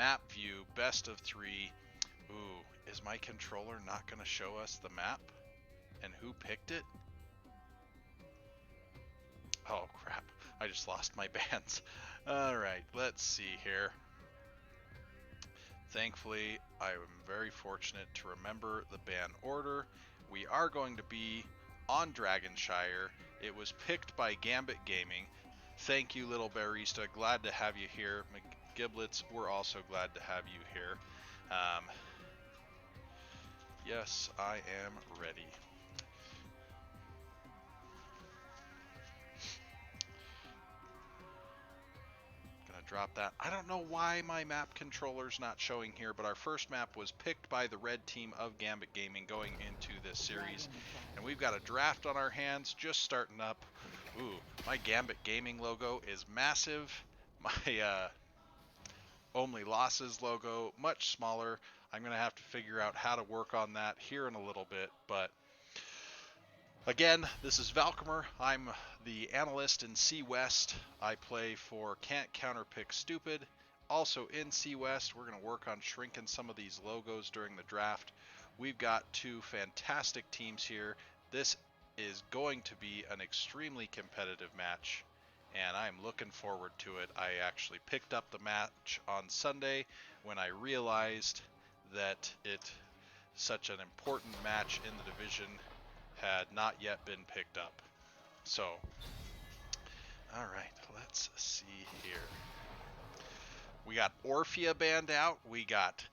map view, best of 3. Ooh, is my controller not going to show us the map? And who picked it? Oh crap, I just lost my bands. Alright, let's see here. Thankfully, I am very fortunate to remember the ban order. We are going to be on Dragonshire. It was picked by Gambit Gaming. Thank you, Little Barista. Glad to have you here. McGiblets, we're also glad to have you here. Yes, I am ready. Gonna drop that. I don't know why my map controller's not showing here, but our first map was picked by the red team of Gambit Gaming going into this series. And we've got a draft on our hands, just starting up. Ooh, my Gambit Gaming logo is massive. My Only Losses logo, much smaller. I'm gonna have to figure out how to work on that here in a little bit, but again, this is Valcomer. I'm the analyst in C West. I play for Can't Counterpick Stupid. Also in C West, we're going to work on shrinking some of these logos during the draft. We've got 2 fantastic teams here. This is going to be an extremely competitive match, and I'm looking forward to it. I actually picked up the match on Sunday when I realized that it's such an important match in the division had not yet been picked up. So, alright, let's see here. We got Orphea banned out. We got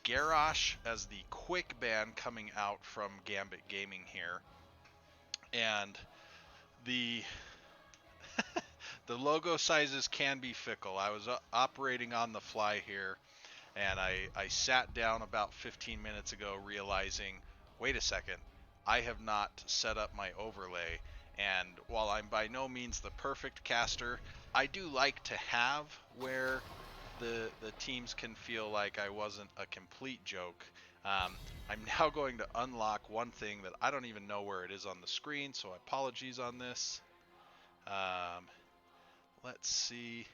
Garrosh as the quick ban coming out from Gambit Gaming here. And the the logo sizes can be fickle. I was operating on the fly here, and I sat down about 15 minutes ago realizing, wait a second, I have not set up my overlay, and while I'm by no means the perfect caster, I do like to have where the teams can feel like I wasn't a complete joke. I'm now going to unlock one thing that I don't even know where it is on the screen, so apologies on this. Let's see.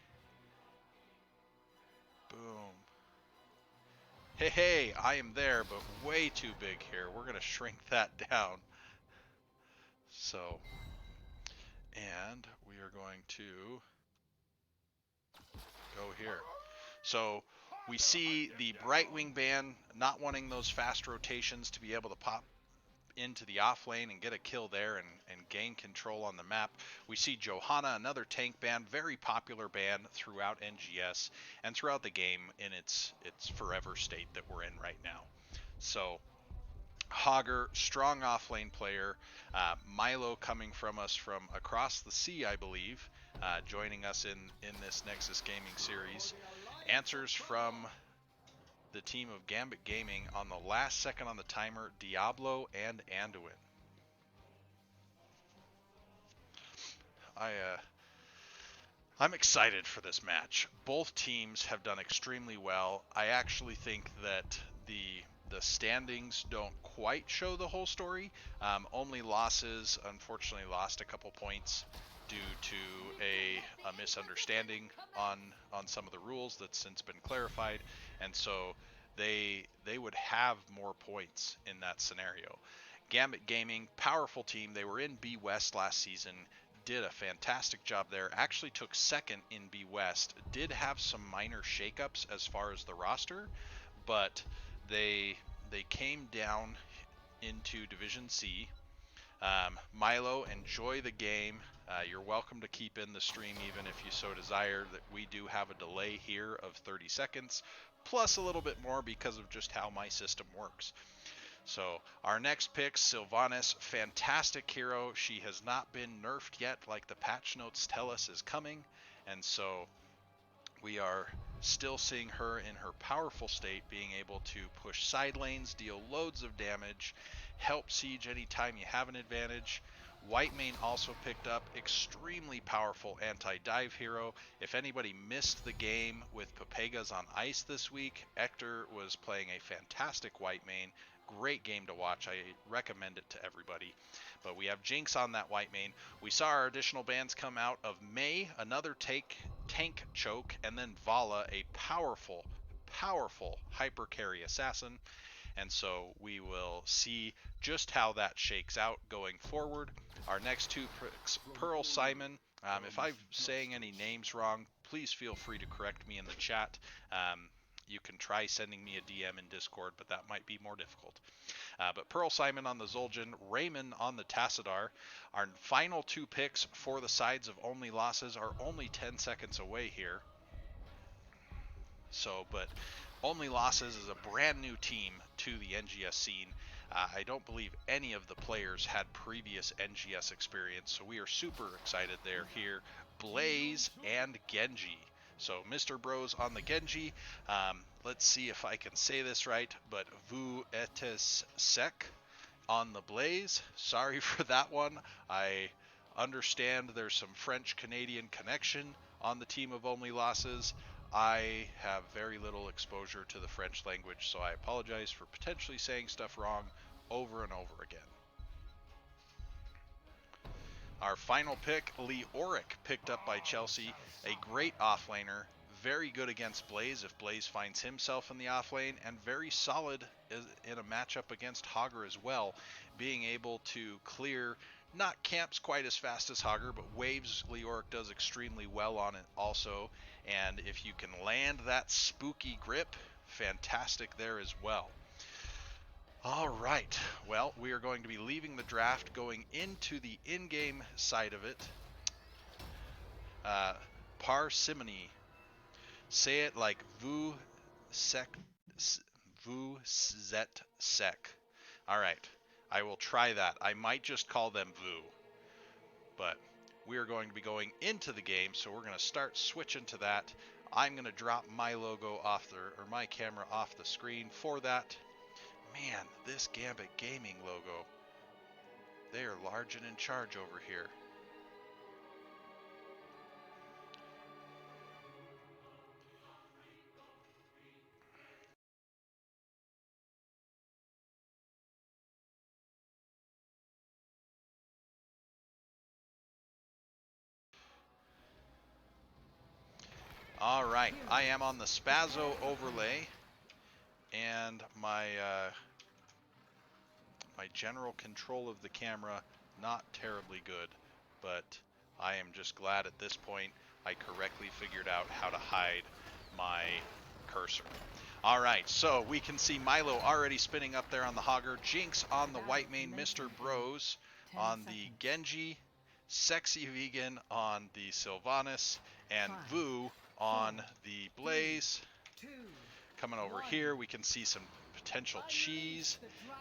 Boom. Hey, I am there, but way too big here. We're going to shrink that down. So, and we are going to go here. So, we see the Brightwing band not wanting those fast rotations to be able to pop into the off lane and get a kill there and gain control on the map. We see Johanna, another tank band, very popular band throughout NGS and throughout the game in its forever state that we're in right now. So Hogger, strong offlane player. Milo coming from us from across the sea, I believe, joining us in this Nexus Gaming series. Answers from the team of Gambit Gaming on the last second on the timer, Diablo and Anduin. I'm excited for this match. Both teams have done extremely well. I actually think that the standings don't quite show the whole story. Only Losses unfortunately lost a couple points due to a misunderstanding on some of the rules that's since been clarified, and so they would have more points in that scenario. Gambit Gaming, powerful team. They were in B West last season, did a fantastic job there. Actually took second in B West. Did have some minor shakeups as far as the roster, but they came down into Division C. Milo, enjoy the game. You're welcome to keep in the stream even if you so desire. That we do have a delay here of 30 seconds, plus a little bit more because of just how my system works. So our next pick, Sylvanas, fantastic hero. She has not been nerfed yet like the patch notes tell us is coming, and so we are still seeing her in her powerful state, being able to push side lanes, deal loads of damage, help siege anytime you have an advantage. Whitemane also picked up, extremely powerful anti-dive hero. If anybody missed the game with Papegas on ice this week, Ector was playing a fantastic Whitemane. Great game to watch. I recommend it to everybody. But we have Jinx on that Whitemane. We saw our additional bans come out of May, another tank choke, and then Vala, a powerful powerful hyper carry assassin. And so we will see just how that shakes out going forward. Our next two picks, Pearl Simon. If I'm saying any names wrong, please feel free to correct me in the chat. You can try sending me a DM in Discord, but that might be more difficult. But Pearl Simon on the Zul'jin, Raymond on the Tassadar. Our final two picks for the sides of Only Losses are only 10 seconds away here. So, but Only Losses is a brand new team to the NGS scene. I don't believe any of the players had previous NGS experience, so we are super excited they're here. Blaze and Genji. So Mr. Bros on the Genji. Let's see if I can say this right, but Vous etes sec on the Blaze. Sorry for that one. I understand there's some French-Canadian connection on the team of Only Losses. I have very little exposure to the French language, so I apologize for potentially saying stuff wrong over and over again. Our final pick, Lee Auric, picked up by Chelsea, a great offlaner, very good against Blaze if Blaze finds himself in the offlane, and very solid in a matchup against Hogger as well, being able to clear not camps quite as fast as Hogger, but waves Lee Auric does extremely well on it also, and if you can land that spooky grip, fantastic there as well. All right, well, we are going to be leaving the draft, going into the in-game side of it. Parsimony. Say it like vous zet sec. All right, I will try that. I might just call them vous, but we are going to be going into the game, so we're going to start switching to that. I'm going to drop my logo off or my camera off the screen for that. Man, this Gambit Gaming logo, they are large and in charge over here. All right, I am on the Spazzo overlay, and my my general control of the camera, not terribly good, but I am just glad at this point I correctly figured out how to hide my cursor. All right, so we can see Milo already spinning up there on the Hogger, Jinx on the White Mane, Mr. Bros on the Genji, Sexy Vegan on the Sylvanas, and Vu on the Blaze. Coming over here, we can see some potential cheese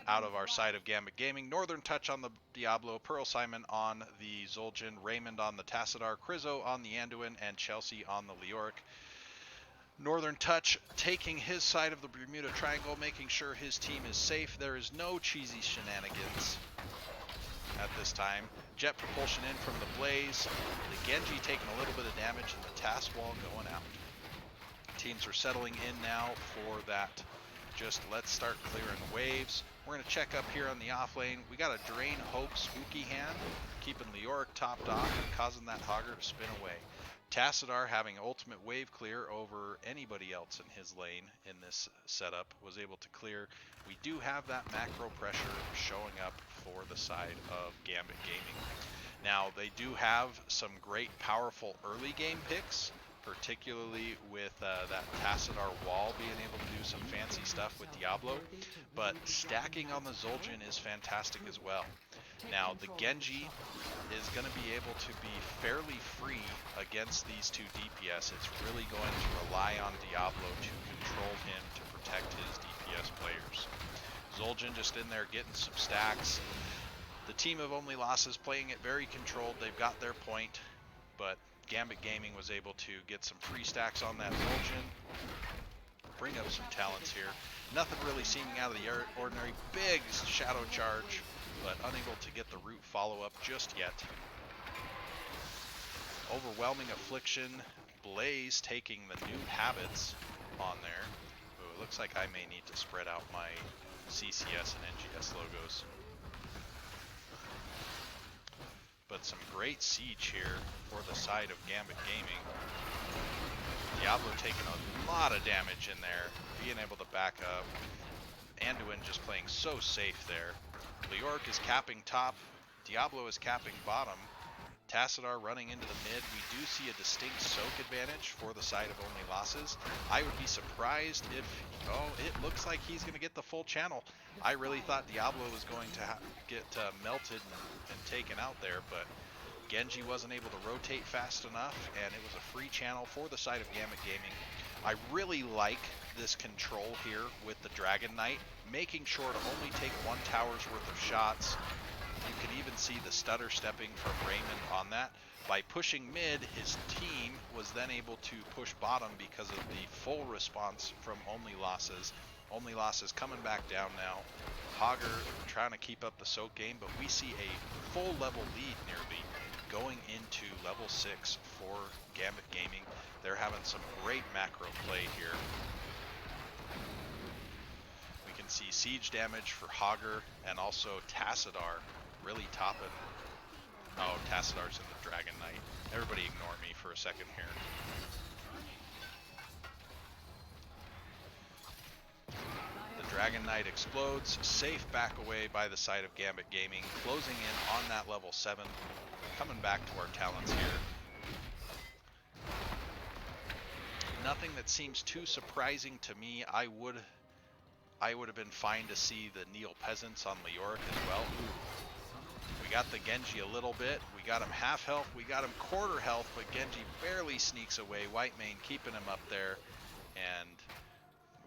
out of our side of Gambit Gaming. Northern Touch on the Diablo, Pearl Simon on the Zul'jin, Raymond on the Tassadar, Crizzo on the Anduin, and Chelsea on the Leoric. Northern Touch taking his side of the Bermuda Triangle, making sure his team is safe. There is no cheesy shenanigans at this time. Jet Propulsion in from the Blaze. The Genji taking a little bit of damage and the task wall going out. Teams are settling in now for that. Just let's start clearing waves. We're going to check up here on the off lane. We got a Drain Hope Spooky Hand, keeping Leoric topped off and causing that Hogger to spin away. Tassadar, having ultimate wave clear over anybody else in his lane in this setup, was able to clear. We do have that macro pressure showing up for the side of Gambit Gaming. Now, they do have some great, powerful early game picks, particularly with that Tassadar wall being able to do some fancy stuff with Diablo, but stacking on the Zul'jin is fantastic as well. Now, the Genji is going to be able to be fairly free against these two DPS. It's really going to rely on Diablo to control him to protect his DPS players. Zul'jin just in there getting some stacks. The team of Only Losses playing it very controlled. They've got their point, but Gambit Gaming was able to get some free stacks on that Zul'jin, bring up some talents here. Nothing really seeming out of the ordinary. Big shadow charge, but unable to get the root follow-up just yet. Overwhelming Affliction. Blaze taking the new habits on there. Ooh, it looks like I may need to spread out my CCS and NGS logos. But some great siege here for the side of Gambit Gaming. Diablo taking a lot of damage in there, being able to back up. Anduin just playing so safe there. Leoric is capping top. Diablo is capping bottom. Tassadar running into the mid. We do see a distinct soak advantage for the side of only losses. I would be surprised if, oh, it looks like he's going to get the full channel. I really thought Diablo was going to get melted and taken out there, but Genji wasn't able to rotate fast enough, and it was a free channel for the side of Gambit Gaming. I really like this control here with the Dragon Knight, making sure to only take one tower's worth of shots. You can even see the stutter stepping from Raymond on that. By pushing mid, his team was then able to push bottom because of the full response from Only Losses. Only Losses coming back down now. Hogger trying to keep up the soak game, but we see a full level lead nearly going into level 6 for Gambit Gaming. They're having some great macro play here. We can see siege damage for Hogger and also Tassadar really topping. Oh, Tassadar's in the Dragon Knight. Everybody ignore me for a second here. The Dragon Knight explodes, safe back away by the side of Gambit Gaming, closing in on that level 7, coming back to our talents here. Nothing that seems too surprising to me. I would have been fine to see the Neil Peasants on Leoric as well. We got the Genji a little bit. We got him half health. We got him quarter health, but Genji barely sneaks away. Whitemane keeping him up there. And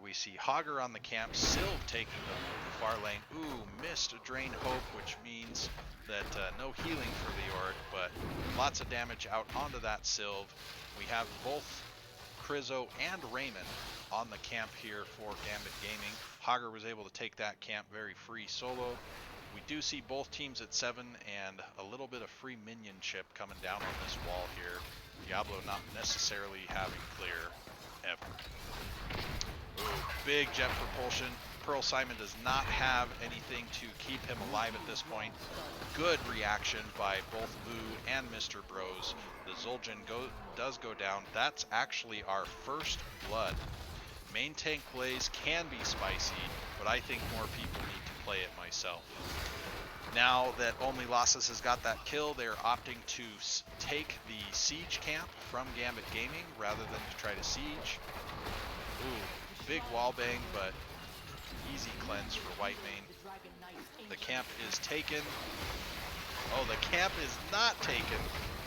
we see Hogger on the camp. Sylve taking the far lane. Ooh, missed a Drain Hope, which means that no healing for Leoric, but lots of damage out onto that Sylve. We have both Krizo and Raymond on the camp here for Gambit Gaming. Hogger was able to take that camp very free solo. We do see both teams at 7 and a little bit of free minionship coming down on this wall here. Diablo not necessarily having clear ever. Ooh, big jet propulsion. Pearl Simon does not have anything to keep him alive at this point. Good reaction by both Lou and Mr. Bros. The Zul'jin does go down. That's actually our first blood. Main tank plays can be spicy, but I think more people need to play it myself. Now that Only Losses has got that kill, they're opting to take the siege camp from Gambit Gaming rather than to try to siege. Ooh, big wallbang, but easy cleanse for Whitemane. The camp is taken. Oh, the camp is not taken.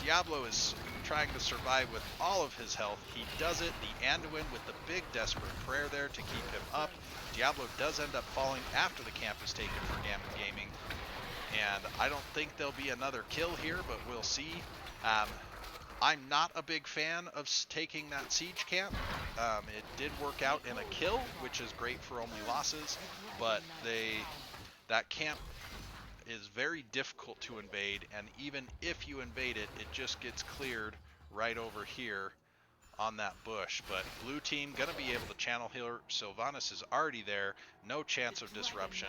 Diablo is trying to survive with all of his health. He does it. The Anduin with the big desperate prayer there to keep him up. Diablo does end up falling after the camp is taken for Gambit Gaming. And I don't think there'll be another kill here, but we'll see. I'm not a big fan of taking that siege camp. It did work out in a kill, which is great for Only Losses, but that camp is very difficult to invade, and even if you invade it, it just gets cleared right over here on that bush. But blue team gonna be able to channel healer. Sylvanas is already there, no chance of disruption.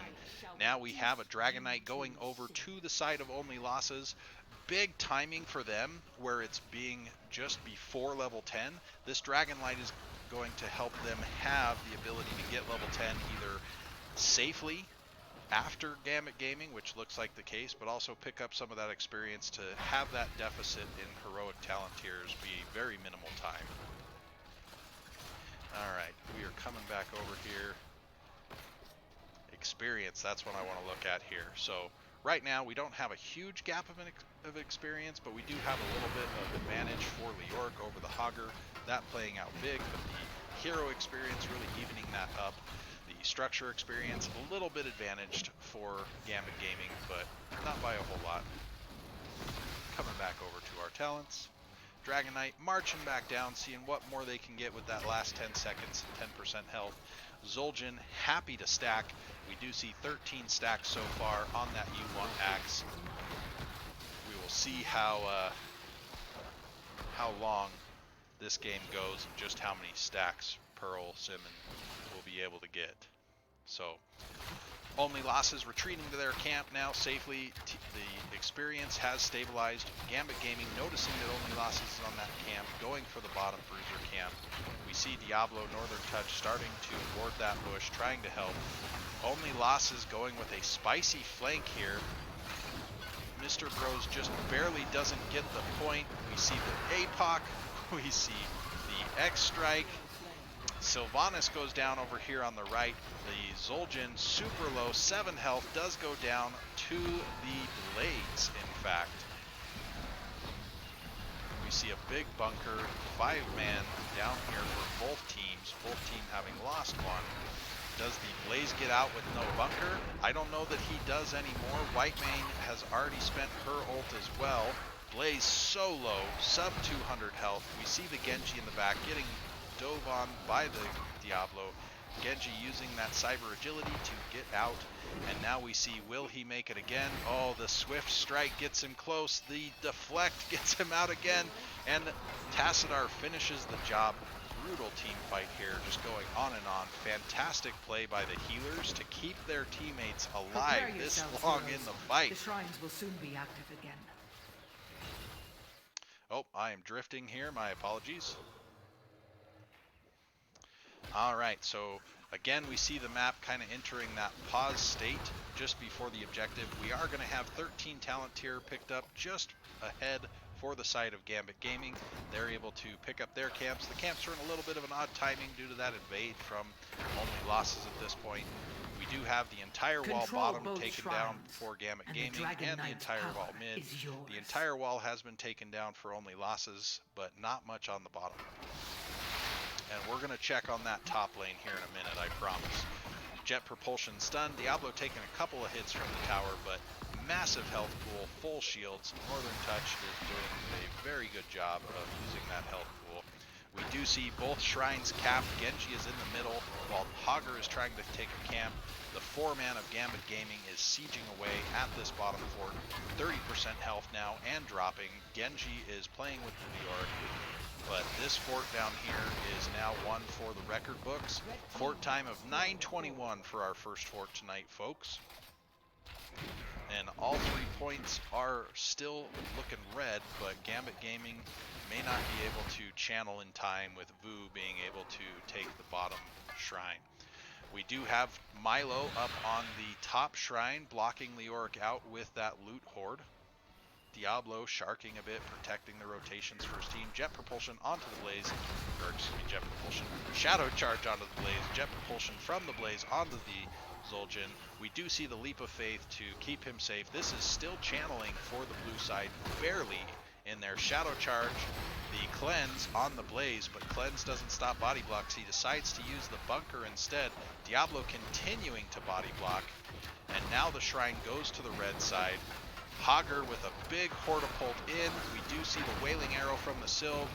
Now we have a Dragon Knight going over to the side of Only Losses. Big timing for them where it's being just before level 10. This Dragon Knight is going to help them have the ability to get level 10 either safely after Gambit Gaming, which looks like the case, but also pick up some of that experience to have that deficit in heroic talent tiers be very minimal time. Alright, we are coming back over here. Experience, that's what I want to look at here. So right now we don't have a huge gap of experience, but we do have a little bit of advantage for Leoric over the Hogger. That playing out big, but the hero experience really evening that up. The structure experience a little bit advantaged for Gambit Gaming, but not by a whole lot. Coming back over to our talents. Dragon Knight marching back down, seeing what more they can get with that last 10 seconds, 10% health. Zul'jin happy to stack. We do see 13 stacks so far on that U1 axe. We will see how long this game goes and just how many stacks Pearl Simon will be able to get. So Only Losses retreating to their camp now safely. The experience has stabilized. Gambit Gaming noticing that Only Losses is on that camp, going for the bottom bruiser camp. We see Diablo Northern Touch starting to ward that bush, trying to help. Only Losses going with a spicy flank here. Mr. Bros just barely doesn't get the point. We see the APOC, we see the X-Strike. Sylvanas goes down over here on the right. The Zul'jin, super low, 7 health, does go down to the Blaze, in fact. We see a big bunker, 5-man down here for both teams having lost one. Does the Blaze get out with no bunker? I don't know that he does anymore. Whitemane has already spent her ult as well. Blaze so low, sub 200 health. We see the Genji in the back getting dove on by the Diablo. Genji using that cyber agility to get out. And now we see, will he make it again? Oh, the swift strike gets him close. The deflect gets him out again. And Tassadar finishes the job. Brutal team fight here, just going on and on. Fantastic play by the healers to keep their teammates alive this long in the fight. The shrines will soon be active again. Oh, I am drifting here. My apologies. All right, so again, we see the map kind of entering that pause state just before the objective. We are going to have 13 talent tier picked up just ahead for the side of Gambit Gaming. They're able to pick up their camps. The camps are in a little bit of an odd timing due to that invade from Only Losses at this point. We do have the entire wall bottom taken down for Gambit Gaming and the entire wall mid. The entire wall has been taken down for Only Losses, but not much on the bottom. And we're going to check on that top lane here in a minute, I promise. Jet Propulsion stun. Diablo taking a couple of hits from the tower, but massive health pool, full shields. Northern Touch is doing a very good job of using that health pool. We do see both shrines capped. Genji is in the middle, while Hogger is trying to take a camp. The 4-man of Gambit Gaming is sieging away at this bottom fort. 30% health now and dropping. Genji is playing with the Leoric. But this fort down here is now one for the record books. Fort time of 9:21 for our first fort tonight, folks. And all 3 points are still looking red, but Gambit Gaming may not be able to channel in time with Vu being able to take the bottom shrine. We do have Milo up on the top shrine, blocking Leoric out with that loot horde. Diablo sharking a bit, protecting the rotations for his team. Jet Propulsion onto the Blaze, or excuse me, Jet Propulsion. Shadow Charge onto the Blaze. Jet Propulsion from the Blaze onto the Zul'jin. We do see the Leap of Faith to keep him safe. This is still channeling for the blue side, barely in their Shadow Charge. The Cleanse on the Blaze, but Cleanse doesn't stop body blocks. He decides to use the bunker instead. Diablo continuing to body block. And now the shrine goes to the red side. Hogger with a big Hortapult in. We do see the Wailing Arrow from the Sylve.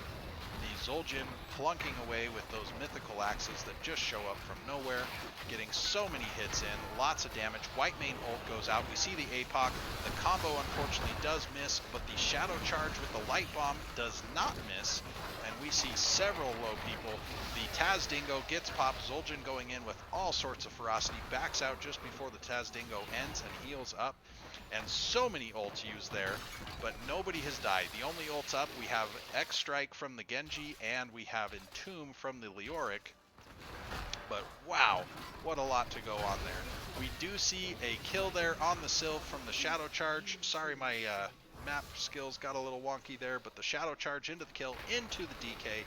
The Zul'jin plunking away with those mythical axes that just show up from nowhere. Getting so many hits in, lots of damage. Whitemane ult goes out. We see the APOC. The combo unfortunately does miss, but the Shadow Charge with the Light Bomb does not miss. And we see several low people. The Taz Dingo gets popped. Zul'jin going in with all sorts of ferocity. Backs out just before the Taz Dingo ends and heals up. And so many ults used there, but nobody has died. The only ults up, we have X-Strike from the Genji, and we have Entomb from the Leoric. But wow, what a lot to go on there. We do see a kill there on the Sylve from the Shadow Charge. Sorry, my map skills got a little wonky there, but the Shadow Charge into the kill, into the DK.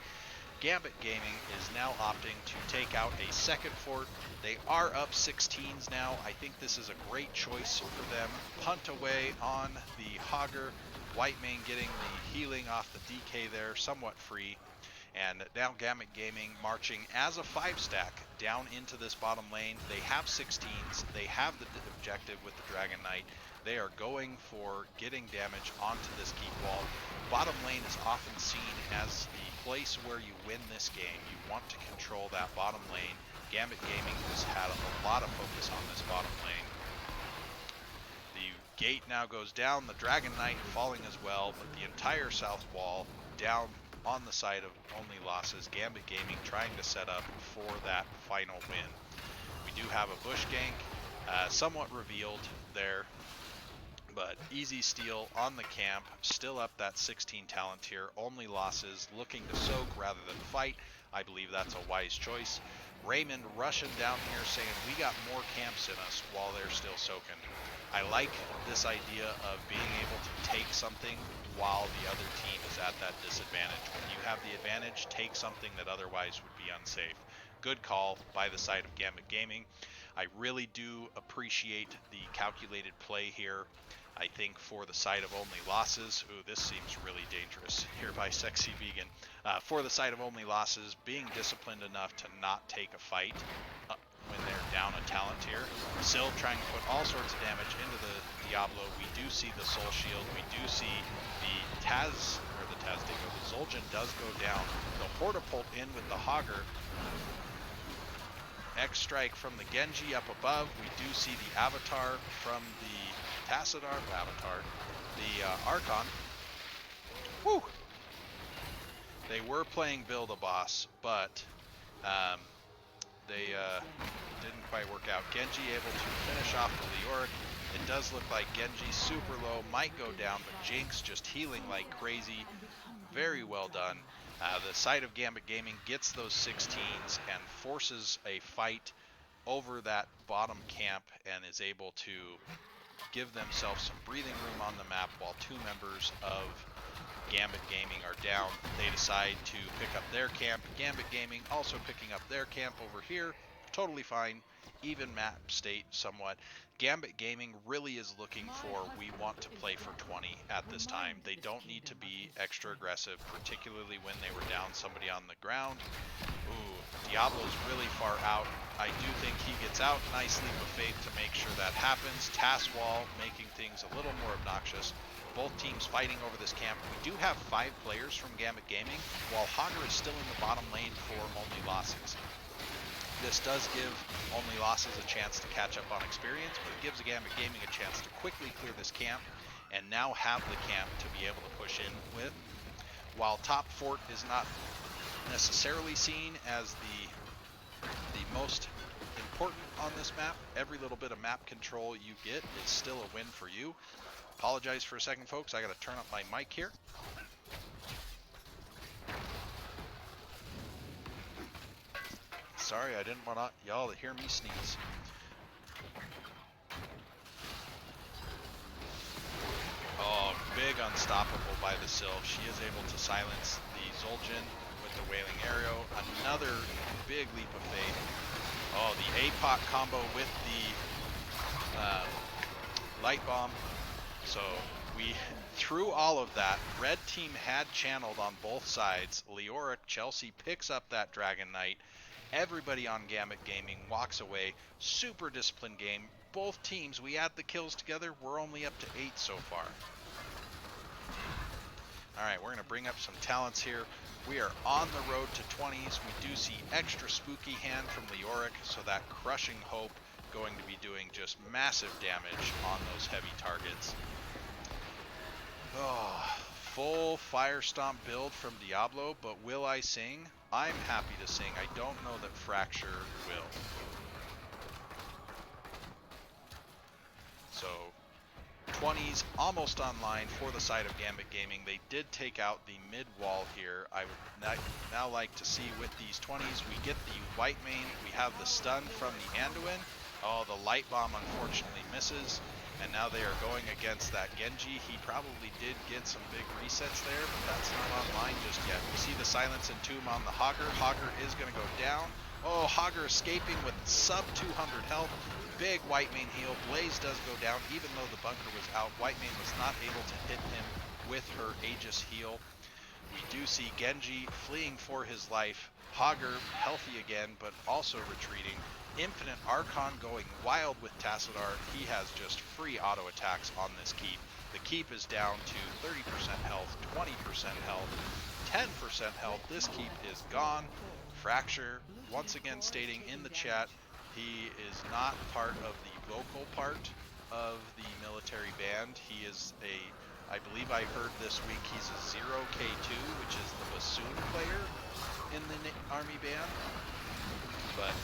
Gambit Gaming is now opting to take out a second fort. They are up 16s now. I think this is a great choice for them. Punt away on the Hogger. Whitemane getting the healing off the DK there, somewhat free. And now Gambit Gaming marching as a 5-stack down into this bottom lane. They have 16s. They have the objective with the Dragon Knight. They are going for getting damage onto this keep wall. Bottom lane is often seen as the place where you win this game. You want to control that bottom lane. Gambit Gaming has had a lot of focus on this bottom lane. The gate now goes down, the Dragon Knight falling as well, but the entire south wall down on the side of Only Losses. Gambit Gaming trying to set up for that final win. We do have a bush gank. somewhat revealed there. But easy steal on the camp, still up that 16 talent tier, only losses, looking to soak rather than fight. I believe that's a wise choice. Raymond rushing down here saying we got more camps in us while they're still soaking. I like this idea of being able to take something while the other team is at that disadvantage. When you have the advantage, take something that otherwise would be unsafe. Good call by the side of Gambit Gaming. I really do appreciate the calculated play here. I think for the side of only losses, ooh, this seems really dangerous here by Sexy Vegan. For the side of only losses, being disciplined enough to not take a fight when they're down a talent tier. Still trying to put all sorts of damage into the Diablo. We do see the Soul Shield. We do see the Zul'jin does go down. The Hortapult in with the Hogger. X strike from the Genji up above. We do see the Avatar from the Archon. Woo! They were playing Build a Boss, but they didn't quite work out. Genji able to finish off the Leoric. It does look like Genji super low, might go down, but Jinx just healing like crazy. Very well done. The side of Gambit Gaming gets those 16s and forces a fight over that bottom camp and is able to give themselves some breathing room on the map while two members of Gambit Gaming are down. They decide to pick up their camp. Gambit Gaming also picking up their camp over here. Totally fine. Even map state somewhat. Gambit Gaming really is looking for, we want to play for 20 at this time. They don't need to be extra aggressive, particularly when they were down somebody on the ground. Ooh, Diablo's really far out. I do think he gets out. Nice leap of faith to make sure that happens. Task wall making things a little more obnoxious. Both teams fighting over this camp. We do have 5 players from Gambit Gaming, while Hogger is still in the bottom lane for only losses. This does give only losses a chance to catch up on experience, but it gives Gambit Gaming a chance to quickly clear this camp and now have the camp to be able to push in with. While top fort is not necessarily seen as the most important on this map, every little bit of map control you get is still a win for you. Apologize for a second, folks. I got to turn up my mic here. Sorry, I didn't want y'all to hear me sneeze. Oh, big unstoppable by the Sylve. She is able to silence the Zul'jin with the Wailing Arrow. Another big leap of faith. Oh, the APOC combo with the Light Bomb. So we, through all of that, red team had channeled on both sides. Leoric, Chelsea picks up that Dragon Knight. Everybody on Gambit Gaming walks away. Super disciplined game. Both teams, we add the kills together, we're only up to 8 so far. Alright, we're going to bring up some talents here. We are on the road to 20s. We do see extra spooky hand from Leoric, so that Crushing Hope going to be doing just massive damage on those heavy targets. Oh, full Fire Stomp build from Diablo, but will I sing? I'm happy to sing. I don't know that Fracture will. So, 20s almost online for the side of Gambit Gaming. They did take out the mid wall here. I would now like to see with these 20s, we get the White Mane. We have the stun from the Anduin. Oh, the Light Bomb unfortunately misses. And now they are going against that Genji. He probably did get some big resets there, but that's not online just yet. We see the Silence and Tomb on the Hogger. Hogger is going to go down. Oh, Hogger escaping with sub 200 health. Big White Mane heal. Blaze does go down, even though the bunker was out. White Mane was not able to hit him with her Aegis heal. We do see Genji fleeing for his life. Hogger healthy again, but also retreating. Infinite Archon going wild with Tassadar. He has just free auto attacks on this keep. The keep is down to 30% health, 20% health, 10% health. This keep is gone. Fracture once again stating in the chat he is not part of the vocal part of the military band. He is I believe I heard this week he's a 0K2, which is the bassoon player in the army band. But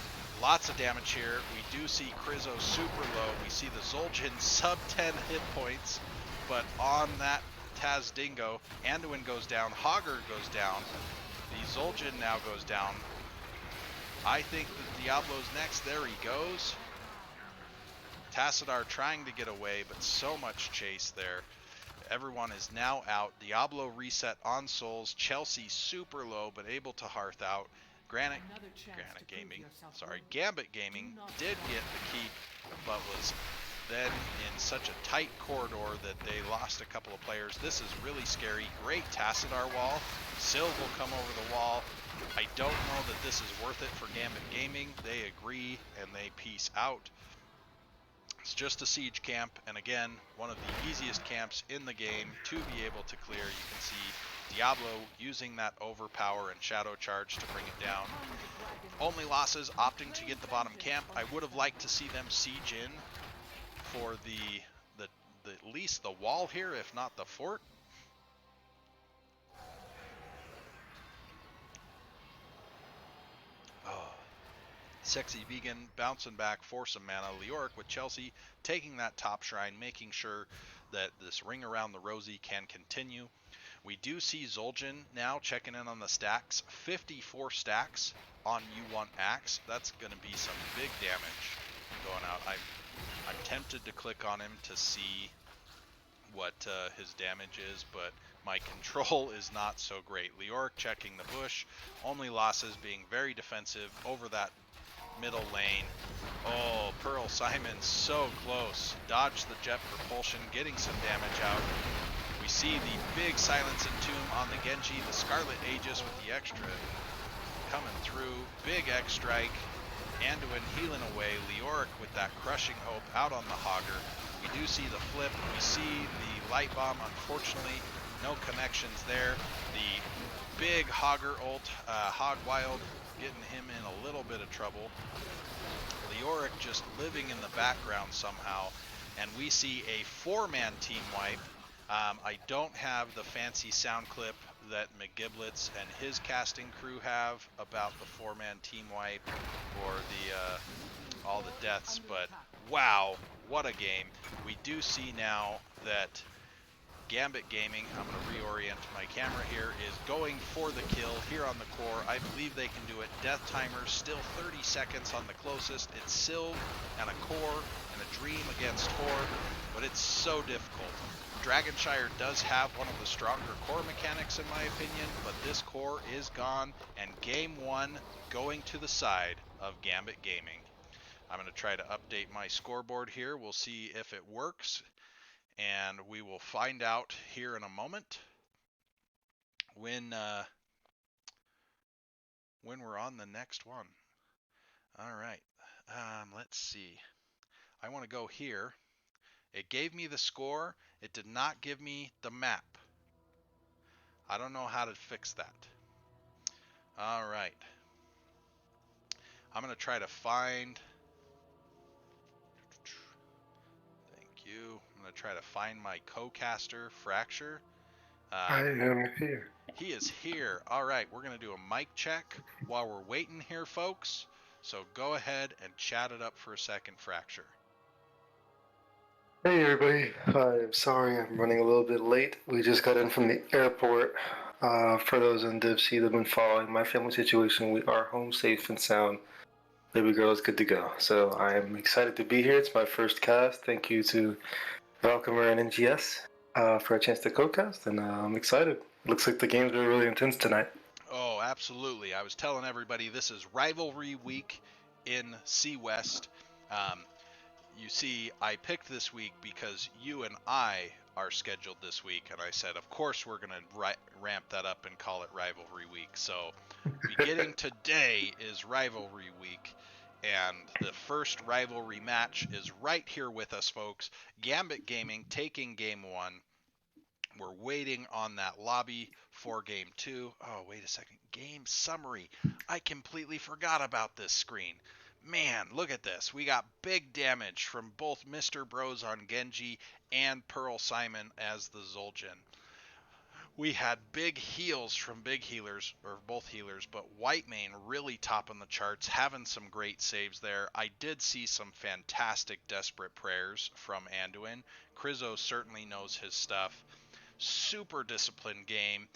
Lots of damage here. We do see Krizzo super low. We see the Zul'jin sub 10 hit points, but on that Taz Dingo, Anduin goes down, Hogger goes down, the Zul'jin now goes down. I think that Diablo's next. There he goes. Tassadar trying to get away, but so much chase there. Everyone is now out. Diablo reset on souls. Chelsea super low, but able to hearth out. Gambit Gaming did get the keep, but was then in such a tight corridor that they lost a couple of players. This is really scary. Great Tassadar wall. Sylv will come over the wall. I don't know that this is worth it for Gambit Gaming. They agree and they peace out. It's just a siege camp, and again, one of the easiest camps in the game to be able to clear. You can see Diablo using that overpower and shadow charge to bring it down. Only losses, opting to get the bottom camp. I would have liked to see them siege in for the at least the wall here, if not the fort. Oh. Sexy Vegan bouncing back for some mana. Leoric with Chelsea taking that top shrine, making sure that this ring around the Rosy can continue. We do see Zul'jin now checking in on the stacks. 54 stacks on U1 Axe. That's going to be some big damage going out. I'm tempted to click on him to see what his damage is, but my control is not so great. Leoric checking the bush. Only losses being very defensive over that middle lane. Oh, Pearl Simon so close. Dodged the jet propulsion, getting some damage out. We see the big Silence and Tomb on the Genji, the Scarlet Aegis with the extra coming through. Big X strike. Anduin healing away. Leoric with that crushing hope out on the Hogger. We do see the flip. We see the light bomb. Unfortunately, no connections there. The big Hogger ult, Hog Wild, getting him in a little bit of trouble. Leoric just living in the background somehow, and we see a 4-man team wipe. I don't have the fancy sound clip that McGiblets and his casting crew have about the 4-man team wipe or the all the deaths, but wow, what a game. We do see now that Gambit Gaming, I'm going to reorient my camera here, is going for the kill here on the core. I believe they can do it. Death timer still 30 seconds on the closest. It's Sylv and a core and a dream against Horde, but it's so difficult. Dragonshire does have one of the stronger core mechanics in my opinion, but this core is gone, and game one going to the side of Gambit Gaming. I'm going to try to update my scoreboard here. We'll see if it works, and we will find out here in a moment when we're on the next one. All right, let's see. I want to go here. It gave me the score. It did not give me the map. I don't know how to fix that. All right. I'm going to try to find... Thank you. I'm going to try to find my co-caster, Fracture. I am here. He is here. All right, we're going to do a mic check while we're waiting here, folks. So go ahead and chat it up for a second, Fracture. Hey everybody, I'm sorry I'm running a little bit late. We just got in from the airport. For those in DivC that have been following my family situation, we are home safe and sound. Baby girl is good to go. So I'm excited to be here. It's my first cast. Thank you to Valcomer and NGS for a chance to co-cast, and I'm excited. Looks like the games are really intense tonight. Oh, absolutely. I was telling everybody this is Rivalry Week in C West. You see, I picked this week because you and I are scheduled this week, and I said, of course, we're going to ramp that up and call it Rivalry Week. So, beginning today is Rivalry Week, and the first rivalry match is right here with us, folks. Gambit Gaming taking Game 1. We're waiting on that lobby for Game 2. Oh, wait a second. Game summary. I completely forgot about this screen. Man, look at this. We got big damage from both Mr. Bros on Genji and Pearl Simon as the Zul'jin. We had big heals from big healers, or both healers, but Whitemane really topping the charts, having some great saves there. I did see some fantastic desperate prayers from Anduin. Krizo certainly knows his stuff. Super disciplined game.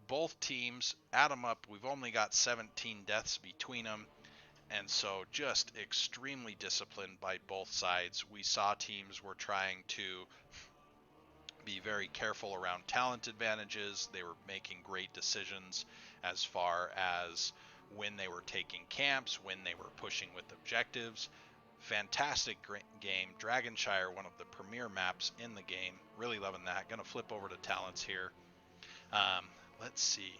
Both teams, add them up, we've only got 17 deaths between them. And so just extremely disciplined by both sides. We saw teams were trying to be very careful around talent advantages. They were making great decisions as far as when they were taking camps, when they were pushing with objectives. Fantastic game. Dragonshire, one of the premier maps in the game. Really loving that. Gonna flip over to talents here. Let's see.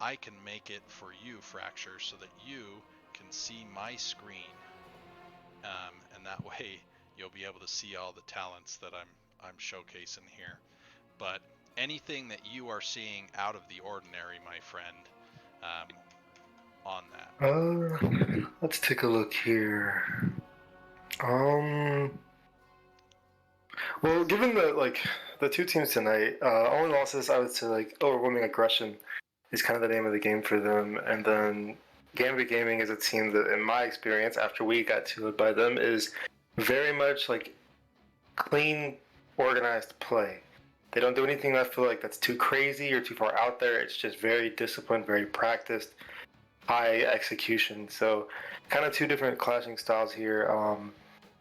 I can make it for you, Fracture, so that you can see my screen. And that way you'll be able to see all the talents that I'm showcasing here. But anything that you are seeing out of the ordinary, my friend, on that. Let's take a look here. Well, given the two teams tonight, only losses I would say like overwhelming aggression is kind of the name of the game for them, and then Gambit Gaming is a team that, in my experience, after we got to it by them, is very much like clean, organized play. They don't do anything that I feel like that's too crazy or too far out there. It's just very disciplined, very practiced, high execution. So, kind of two different clashing styles here.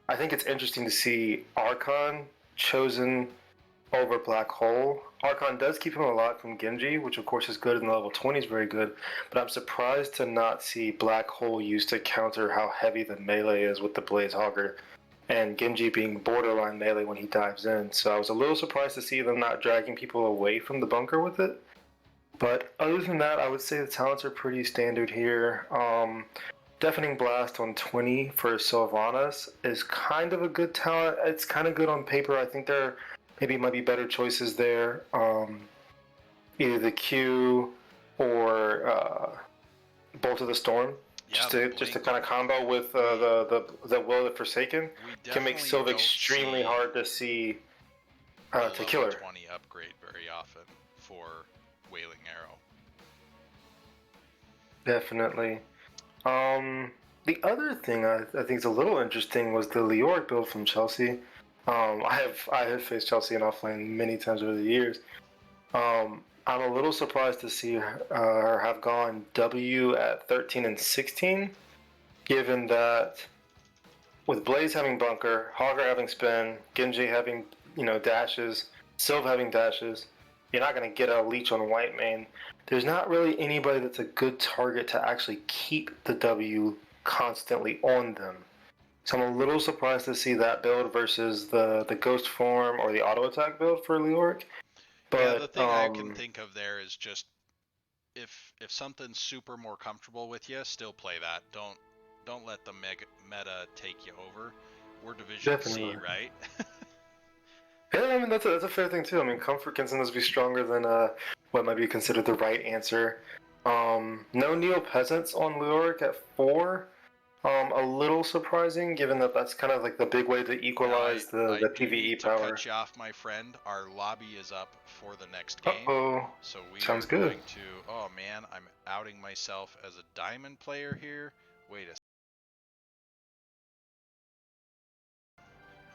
I think it's interesting to see Archon chosen over Black Hole. Archon does keep him a lot from Genji, which of course is good, and the level 20 is very good, but I'm surprised to not see Black Hole used to counter how heavy the melee is with the Blaze Hogger, and Genji being borderline melee when he dives in. So I was a little surprised to see them not dragging people away from the bunker with it. But other than that, I would say the talents are pretty standard here. Deafening Blast on 20 for Sylvanas is kind of a good talent. It's kind of good on paper. I think there maybe might be better choices there. Either the Q or Bolt of the Storm. Yeah, just to kind of combo with the Will of the Forsaken can make Sylve extremely hard to see to kill her. 20 upgrade very often for Wailing Arrow. Definitely. The other thing I think is a little interesting was the Leoric build from Chelsea. I have faced Chelsea in offlane many times over the years. I'm a little surprised to see her have gone W at 13 and 16, given that with Blaze having bunker, Hogger having spin, Genji having dashes, Sylve having dashes, you're not going to get a leech on Whitemane. There's not really anybody that's a good target to actually keep the W constantly on them. So I'm a little surprised to see that build versus the Ghost Form or the auto attack build for Leoric. But yeah, the thing I can think of there is just if something's super more comfortable with you, still play that. Don't let the meta take you over. We're Division Definitely. C, right? Yeah, I mean that's a fair thing too. I mean, comfort can sometimes be stronger than what might be considered the right answer. No Neo Peasants on Leoric at 4. A little surprising, given that that's kind of like the big way to equalize the PvE power. To cut you off, my friend. Our lobby is up for the next game. Uh-oh. So we Sounds are good. going to. Oh man, I'm outing myself as a diamond player here. Wait a.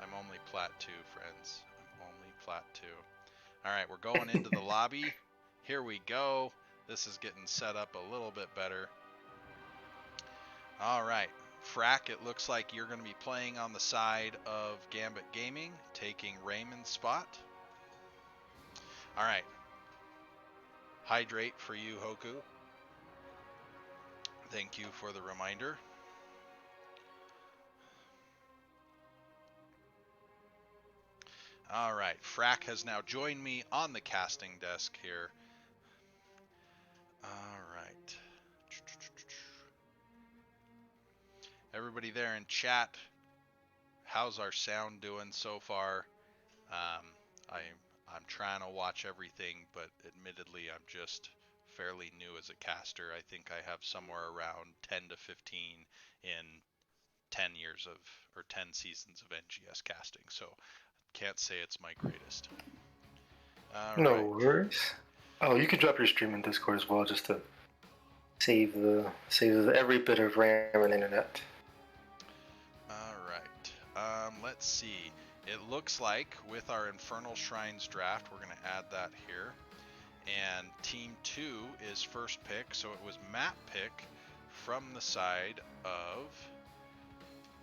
I'm only plat 2, friends. I'm only plat 2. All right, we're going into the lobby. Here we go. This is getting set up a little bit better. All right, Frack, it looks like you're going to be playing on the side of Gambit Gaming, taking Raymond's spot. All right. Hydrate for you, Hoku. Thank you for the reminder. All right, Frack has now joined me on the casting desk here. All right. Everybody there in chat, how's our sound doing so far? I'm trying to watch everything, but admittedly, I'm just fairly new as a caster. I think I have somewhere around 10 to 15 in 10 years of, or 10 seasons of NGS casting, so can't say it's my greatest. All No right. worries. Oh, you can drop your stream in Discord as well, just to save every bit of RAM and internet. All right. Let's see. It looks like with our Infernal Shrines draft, we're going to add that here. And Team 2 is first pick, so it was map pick from the side of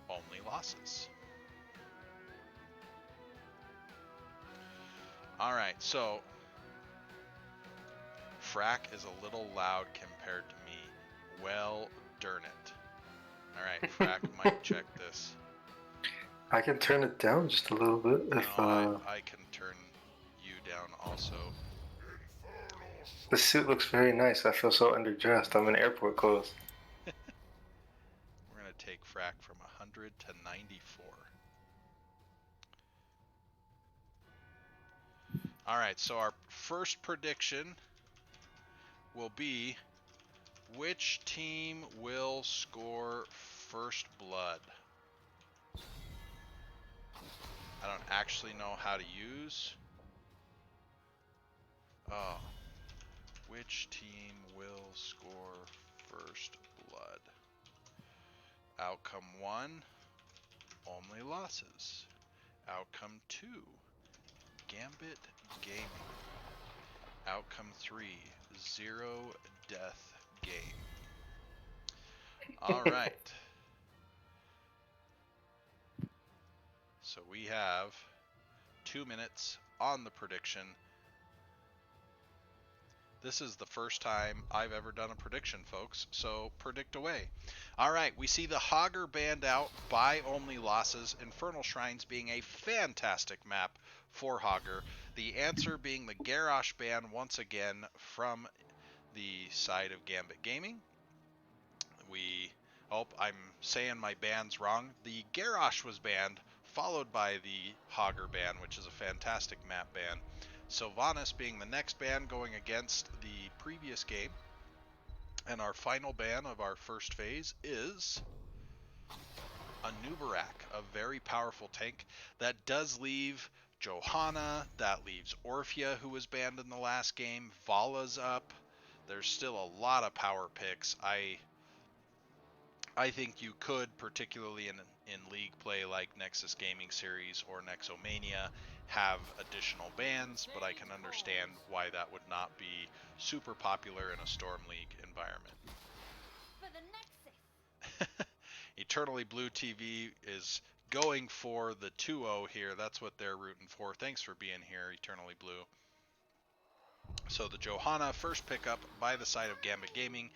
Only Losses. All right, so Frack is a little loud compared to me. Well, darn it. All right, Frack might check this. I can turn it down just a little bit if No, I can turn you down also. the suit looks very nice. I feel so underdressed. I'm in airport clothes. We're going to take Frack from 100 to 94. All right, so our first prediction will be which team will score first blood. I don't actually know how to use. Oh. Which team will score first blood? Outcome 1, Only Losses. Outcome 2, Gambit Gaming. Outcome 3, Zero Death Game. All right. So we have 2 minutes on the prediction. This is the first time I've ever done a prediction, folks, so predict away. All right, we see the Hogger banned out by Only Losses, Infernal Shrines being a fantastic map for Hogger. The answer being the Garrosh ban once again from the side of Gambit Gaming. I'm saying my bans wrong. The Garrosh was banned, followed by the Hogger ban, which is a fantastic map ban. Sylvanas being the next ban going against the previous game. And our final ban of our first phase is a Nubarak, a very powerful tank that does leave Johanna, that leaves Orphea, who was banned in the last game. Vala's up. There's still a lot of power picks. I think you could, particularly in league play like Nexus Gaming Series or Nexomania, have additional bans, but I can understand why that would not be super popular in a Storm League environment. For the Nexus. Eternally Blue TV is going for the 2-0 here. That's what they're rooting for. Thanks for being here, Eternally Blue. So the Johanna first pickup by the side of Gambit Gaming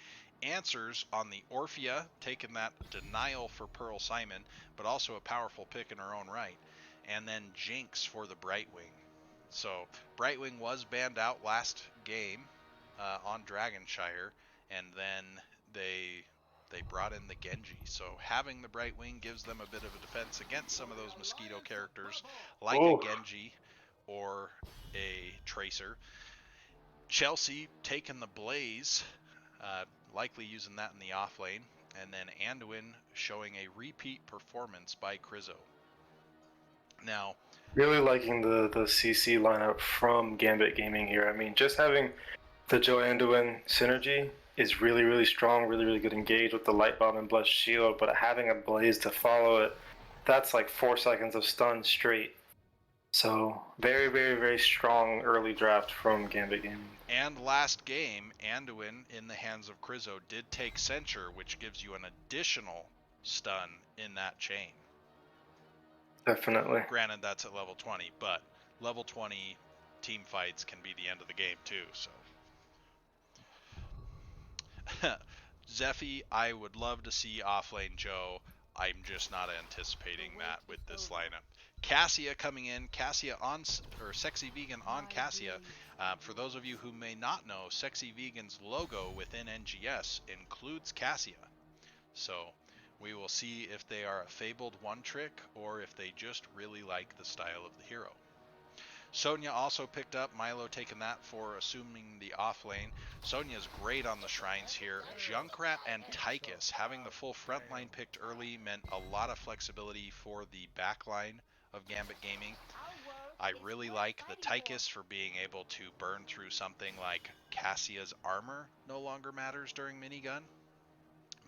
answers on the Orphea, taking that denial for Pearl Simon, but also a powerful pick in her own right. And then Jinx for the Brightwing. So Brightwing was banned out last game on Dragonshire, and then they brought in the Genji. So having the Brightwing gives them a bit of a defense against some of those mosquito characters like a Genji or a Tracer. Chelsea taking the Blaze, likely using that in the off lane, and then Anduin showing a repeat performance by Krizo. Now, really liking the CC lineup from Gambit Gaming here. I mean, just having the Joe Anduin synergy is really, really strong, really, really good engage with the Light Bomb and Blessed Shield, but having a Blaze to follow it, that's like 4 seconds of stun straight. So very, very, very strong early draft from Gambit Gaming. And last game, Anduin in the hands of Krizo did take Censure, which gives you an additional stun in that chain. Definitely. Granted, that's at level 20, but level 20 team fights can be the end of the game too, so. Zephy, I would love to see offlane Joe. I'm just not anticipating that with this lineup. Cassia coming in, Sexy Vegan on Cassia. For those of you who may not know, Sexy Vegan's logo within NGS includes Cassia. So we will see if they are a fabled one trick or if they just really like the style of the hero. Sonya also picked up, Milo taking that for assuming the off lane. Sonya's great on the shrines here. Junkrat and Tychus having the full front line picked early meant a lot of flexibility for the back line of Gambit Gaming. I really like the Tychus for being able to burn through something like Cassia's armor no longer matters during minigun.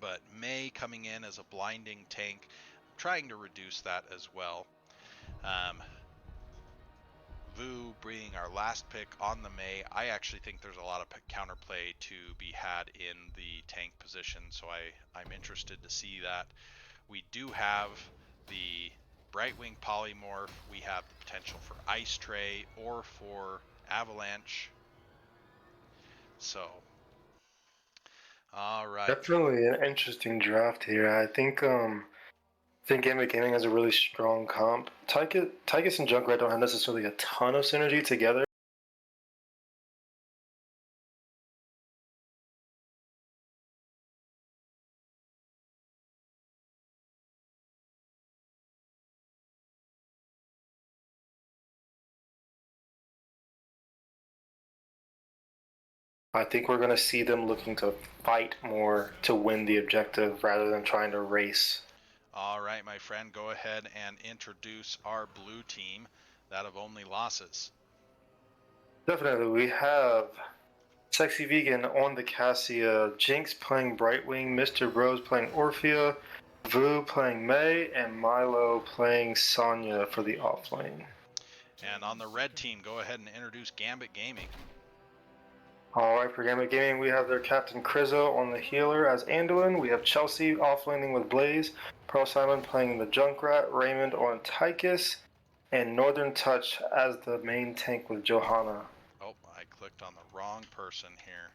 But Mei coming in as a blinding tank, trying to reduce that as well. Vu being our last pick on the Mei, I actually think there's a lot of counterplay to be had in the tank position, so I'm interested to see that. We do have the Brightwing Polymorph, we have the potential for Ice Tray or for Avalanche. So, alright. Definitely an interesting draft here. I think Gambit Gaming has a really strong comp. Tychus and Junkrat don't have necessarily a ton of synergy together. I think we're going to see them looking to fight more to win the objective rather than trying to race. Alright, my friend, go ahead and introduce our blue team, that of only losses. Definitely, we have Sexy Vegan on the Cassia, Jinx playing Brightwing, Mr. Bros playing Orphea, Vu playing Mei, and Milo playing Sonya for the offlane. And on the red team, go ahead and introduce Gambit Gaming. Alright, for Gambit Gaming, we have their captain Krizzo on the healer as Anduin. We have Chelsea offlaning with Blaze, Pearl Simon playing the Junkrat, Raymond on Tychus, and Northern Touch as the main tank with Johanna. Oh, I clicked on the wrong person here.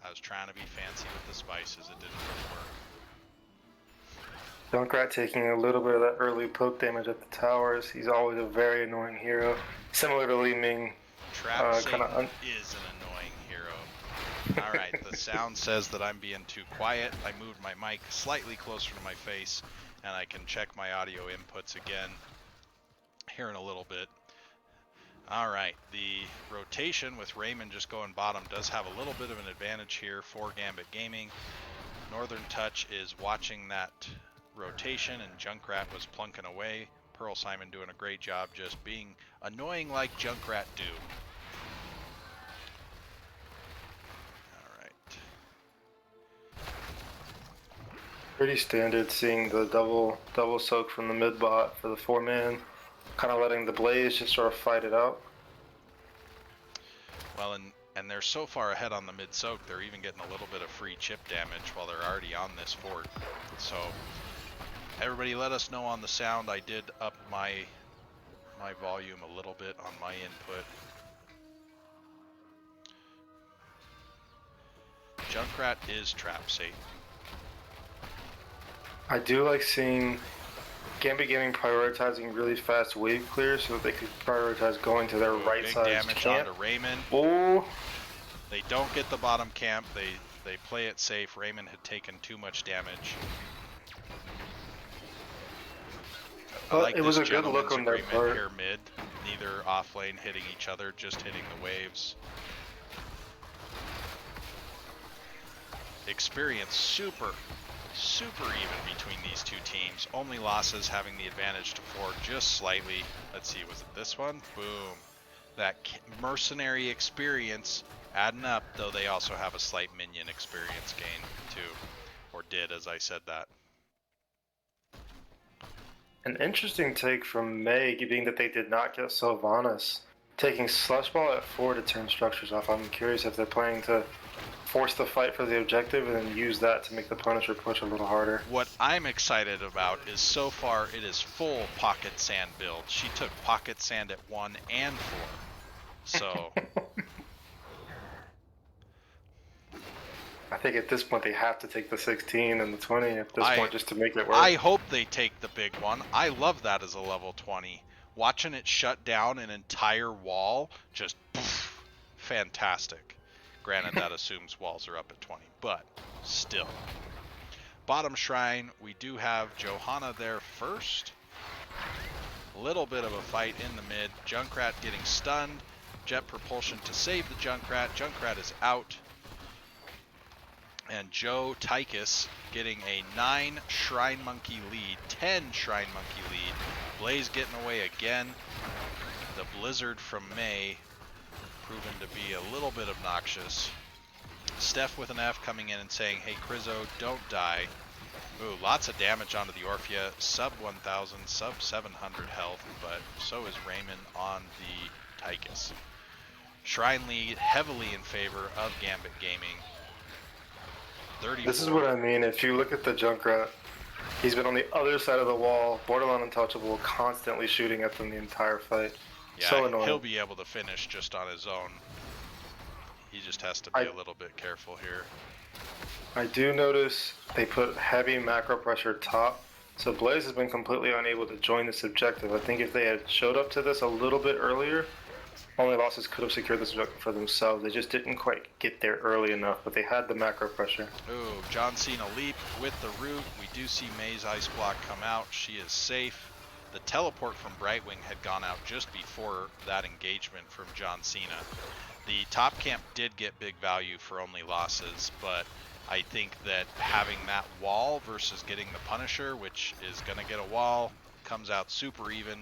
I was trying to be fancy with the spices, it didn't really work. Junkrat taking a little bit of that early poke damage at the towers. He's always a very annoying hero. Similar to Li Ming. Trap Satan is an annoying hero. Alright, the sound says that I'm being too quiet. I moved my mic slightly closer to my face, and I can check my audio inputs again here in a little bit. Alright, the rotation with Raymond just going bottom does have a little bit of an advantage here for Gambit Gaming. Northern Touch is watching that rotation, and Junkrat was plunking away. Pearl Simon doing a great job just being annoying like Junkrat do. Alright. Pretty standard seeing the double soak from the mid bot for the 4-man. Kind of letting the Blaze just sort of fight it out. Well, and they're so far ahead on the mid soak, they're even getting a little bit of free chip damage while they're already on this fort. So everybody let us know on the sound. I did up my volume a little bit on my input. Junkrat is Trap Satan. I do like seeing Gambit Gaming prioritizing really fast wave clear so that they could prioritize going to their right Big side damage camp. onto Raymond. Oh, They don't get the bottom camp. They play it safe. Raymond had taken too much damage. I well, like it was this a good look gentleman's on their agreement part. here mid. Neither off lane hitting each other, just hitting the waves. Experience super even between these two teams. Only losses having the advantage to Ford just slightly. Let's see, was it this one? Boom. That mercenary experience adding up, though they also have a slight minion experience gain too. Or did, as I said that. An interesting take from Mei, being that they did not get Sylvanas. Taking Slush Ball at 4 to turn structures off. I'm curious if they're planning to force the fight for the objective and then use that to make the Punisher push a little harder. What I'm excited about is so far it is full Pocket Sand build. She took Pocket Sand at 1 and 4. So I think at this point they have to take the 16 and the 20 at this point just to make it work. I hope they take the big one. I love that as a level 20. Watching it shut down an entire wall, just poof, fantastic. Granted, that assumes walls are up at 20, but still. Bottom shrine, we do have Johanna there first. A little bit of a fight in the mid. Junkrat getting stunned. Jet propulsion to save the Junkrat. Junkrat is out. And Joe Tychus getting a 9 Shrine Monkey lead, 10 Shrine Monkey lead. Blaze getting away again. The blizzard from May proven to be a little bit obnoxious. Steph with an F coming in and saying, hey Crizzo, don't die. Ooh, lots of damage onto the Orphea, sub 1000, sub 700 health, but so is Raymond on the Tychus. Shrine League heavily in favor of Gambit Gaming. 34. This is what I mean. If you look at the Junkrat, he's been on the other side of the wall, borderline untouchable, constantly shooting at them the entire fight. Yeah, so annoying. He'll be able to finish just on his own. He just has to be a little bit careful here. I do notice they put heavy macro pressure top, so Blaze has been completely unable to join this objective. I think if they had showed up to this a little bit earlier, Only Losses could have secured this objective for themselves. They just didn't quite get there early enough, but they had the macro pressure. Ooh, John Cena leap with the root. We do see May's ice block come out. She is safe. The teleport from Brightwing had gone out just before that engagement from John Cena. The top camp did get big value for Only Losses, but I think that having that wall versus getting the Punisher, which is going to get a wall, comes out super even.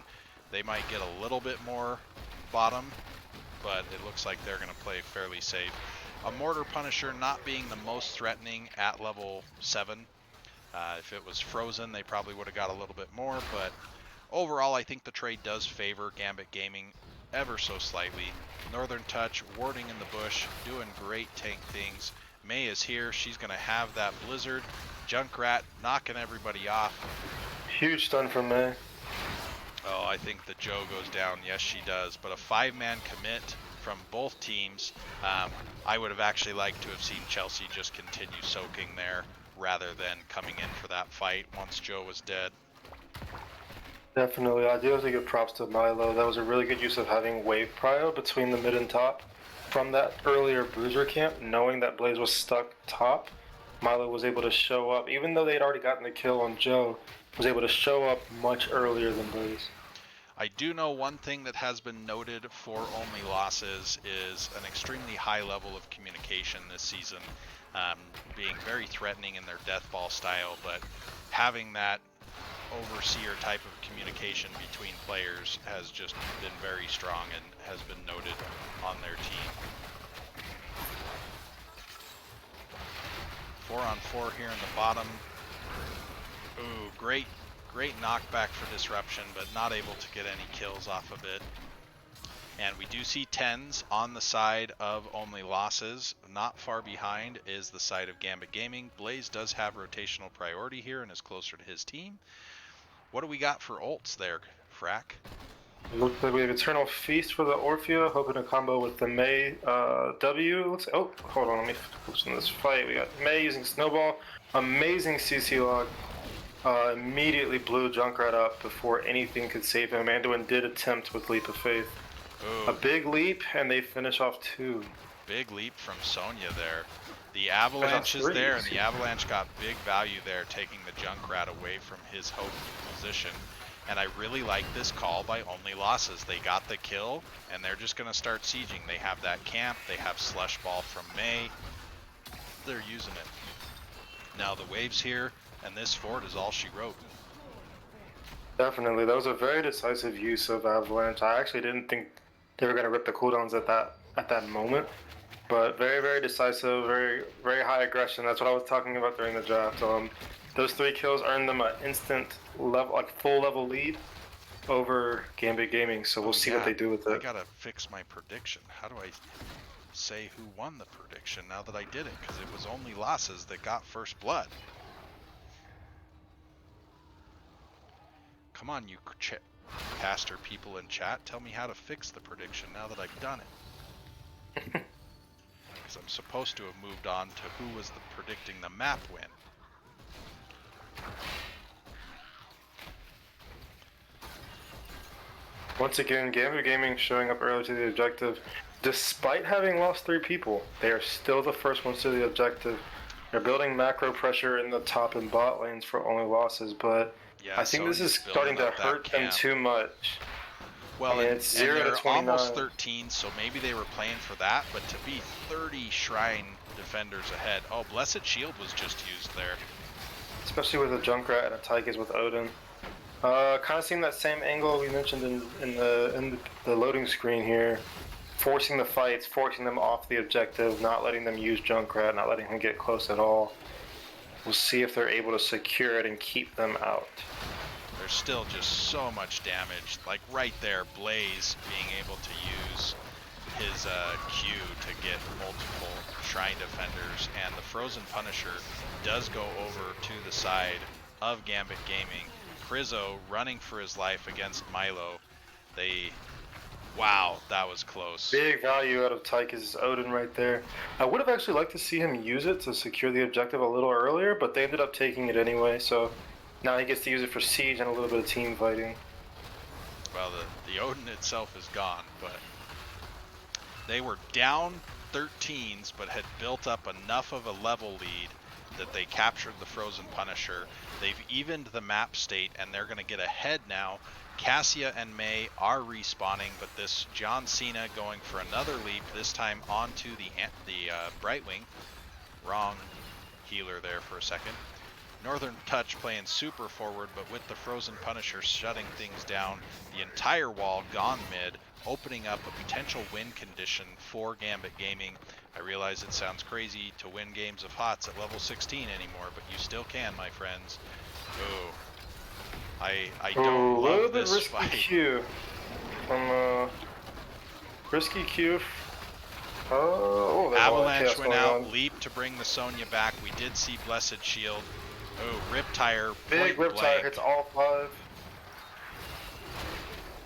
They might get a little bit more bottom, but it looks like they're going to play fairly safe. A Mortar Punisher not being the most threatening at level 7. If it was frozen, they probably would have got a little bit more, but overall, I think the trade does favor Gambit Gaming ever so slightly. Northern Touch, warding in the bush, doing great tank things. May is here. She's going to have that Blizzard. Junkrat knocking everybody off. Huge stun from May. Oh, I think the Joe goes down. Yes, she does. But a 5-man commit from both teams. I would have actually liked to have seen Chelsea just continue soaking there rather than coming in for that fight once Joe was dead. Definitely. I do have to give props to Milo. That was a really good use of having wave prio between the mid and top. From that earlier bruiser camp, knowing that Blaze was stuck top, Milo was able to show up. Even though they had already gotten the kill on Joe, was able to show up much earlier than Blaze. I do know one thing that has been noted for Only Losses is an extremely high level of communication this season, being very threatening in their death ball style, but having that overseer type of communication between players has just been very strong and has been noted on their team. 4-on-4 here in the bottom. Ooh, great knockback for Disruption, but not able to get any kills off of it. And we do see 10s on the side of Only Losses. Not far behind is the side of Gambit Gaming. Blaze does have rotational priority here and is closer to his team. What do we got for ults there, Frack? Looks like we have Eternal Feast for the Orphea, hoping to combo with the May W. Looks, oh, hold on, let me focus on this fight. We got May using Snowball. Amazing CC log. Immediately blew Junkrat up before anything could save him. Anduin did attempt with Leap of Faith. Ooh. A big leap, and they finish off 2. Big leap from Sonya there. The Avalanche is there, and the Avalanche got big value there, taking the Junkrat away from his hope position. And I really like this call by Only Losses. They got the kill, and they're just going to start sieging. They have that camp. They have Slush Ball from May. They're using it. Now the wave's here, and this fort is all she wrote. Definitely. That was a very decisive use of Avalanche. I actually didn't think they were going to rip the cooldowns at that moment. But very, very decisive, very, very high aggression. That's what I was talking about during the draft. Those 3 kills earned them an instant level, like full level lead over Gambit Gaming. So we'll see what they do with it. I gotta fix my prediction. How do I say who won the prediction now that I did it? Because it was Only Losses that got first blood. Come on, you caster people in chat. Tell me how to fix the prediction now that I've done it. Because I'm supposed to have moved on to who was predicting the map win. Once again, Gambit Gaming showing up early to the objective. Despite having lost 3 people, they are still the first ones to the objective. They're building macro pressure in the top and bot lanes for Only Losses, but yeah, I think this is starting to hurt them too much. Well, I mean, it's 0 to they're 29. almost 13, so maybe they were playing for that, but to be 30 Shrine defenders ahead. Oh, Blessed Shield was just used there. Especially with a Junkrat and a Tychus with Odin. Kind of seeing that same angle we mentioned in the loading screen here. Forcing the fights, forcing them off the objective, not letting them use Junkrat, not letting them get close at all. We'll see if they're able to secure it and keep them out. There's still just so much damage. Like right there, Blaze being able to use his Q to get multiple Shrine Defenders, and the Frozen Punisher does go over to the side of Gambit Gaming. Krizzo running for his life against Milo. Wow, that was close. Big value out of Tyke's Odin right there. I would have actually liked to see him use it to secure the objective a little earlier, but they ended up taking it anyway, so now he gets to use it for siege and a little bit of team fighting. Well, the Odin itself is gone, but they were down 13s, but had built up enough of a level lead that they captured the Frozen Punisher. They've evened the map state, and they're going to get ahead now. Cassia and May are respawning, but this John Cena going for another leap, this time onto the Brightwing. Wrong healer there for a second. Northern Touch playing super forward, but with the Frozen Punisher shutting things down, the entire wall gone mid, opening up a potential win condition for Gambit Gaming. I realize it sounds crazy to win games of HOTS at level 16 anymore, but you still can, my friends. Ooh. I don't love this risky fight. Q. Risky Q. Oh, Avalanche went out, leap to bring the Sonya back. We did see Blessed Shield. Oh, Riptire. Big Point Riptire blank. hits all 5.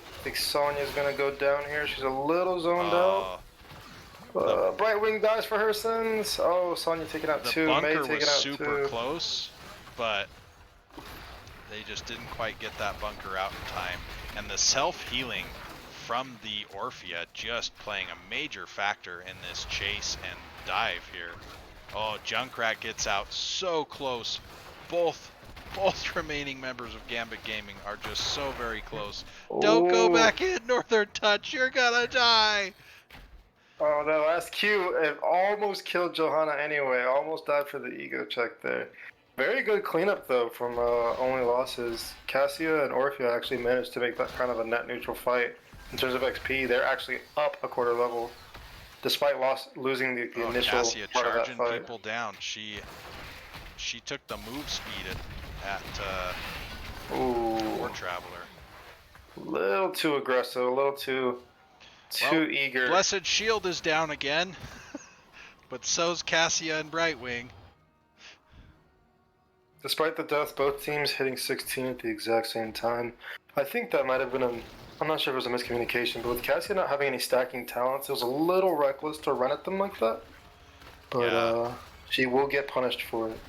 I think Sonya's gonna go down here. She's a little zoned out. Brightwing dies for her sins. Oh, Sonya taking out 2. May The bunker taking was out super 2. close, but they just didn't quite get that bunker out in time. And the self-healing from the Orphea just playing a major factor in this chase and dive here. Oh, Junkrat gets out so close. Both remaining members of Gambit Gaming are just so very close. Don't go back in, Northern Touch. You're gonna die. Oh, that last Q, it almost killed Johanna anyway. Almost died for the ego check there. Very good cleanup though from only losses. Cassia and Orphea actually managed to make that kind of a net neutral fight. In terms of XP, they're actually up a quarter level, despite losing the initial Cassia part of that charging fight. people down. She took the move speed at War Traveler. A little too aggressive, a little too eager. Blessed Shield is down again, but so's Cassia and Brightwing. Despite the death, both teams hitting 16 at the exact same time. I think that might have been I'm not sure if it was a miscommunication, but with Cassia not having any stacking talents, it was a little reckless to run at them like that. But Yeah. she will get punished for it.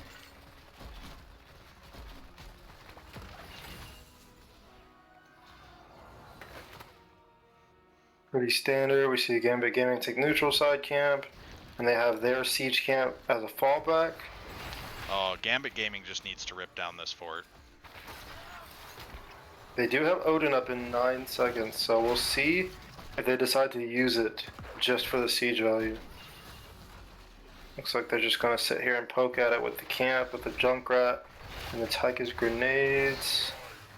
Pretty standard. We see Gambit Gaming take neutral side camp, and they have their siege camp as a fallback. Oh, Gambit Gaming just needs to rip down this fort. They do have Odin up in 9 seconds, so we'll see if they decide to use it just for the siege value. Looks like they're just going to sit here and poke at it with the camp, with the Junkrat, and the Tyke's grenades.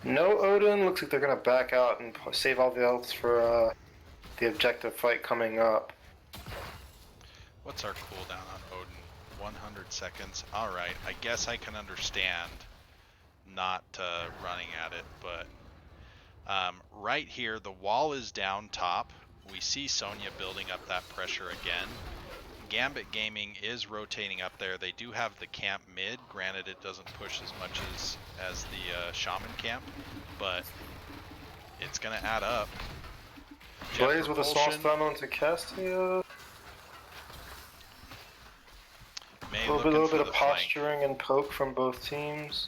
No Odin. Looks like they're going to back out and save all the elves for the objective fight coming up. What's our cooldown on Odin? 100 seconds. Alright, I guess I can understand not running at it, but right here, the wall is down top. We see Sonya building up that pressure again. Gambit Gaming is rotating up there. They do have the camp mid. Granted, it doesn't push as much as the Shaman camp, but it's going to add up. Blaze with a small stun onto Cassia. A little bit of posturing and poke from both teams.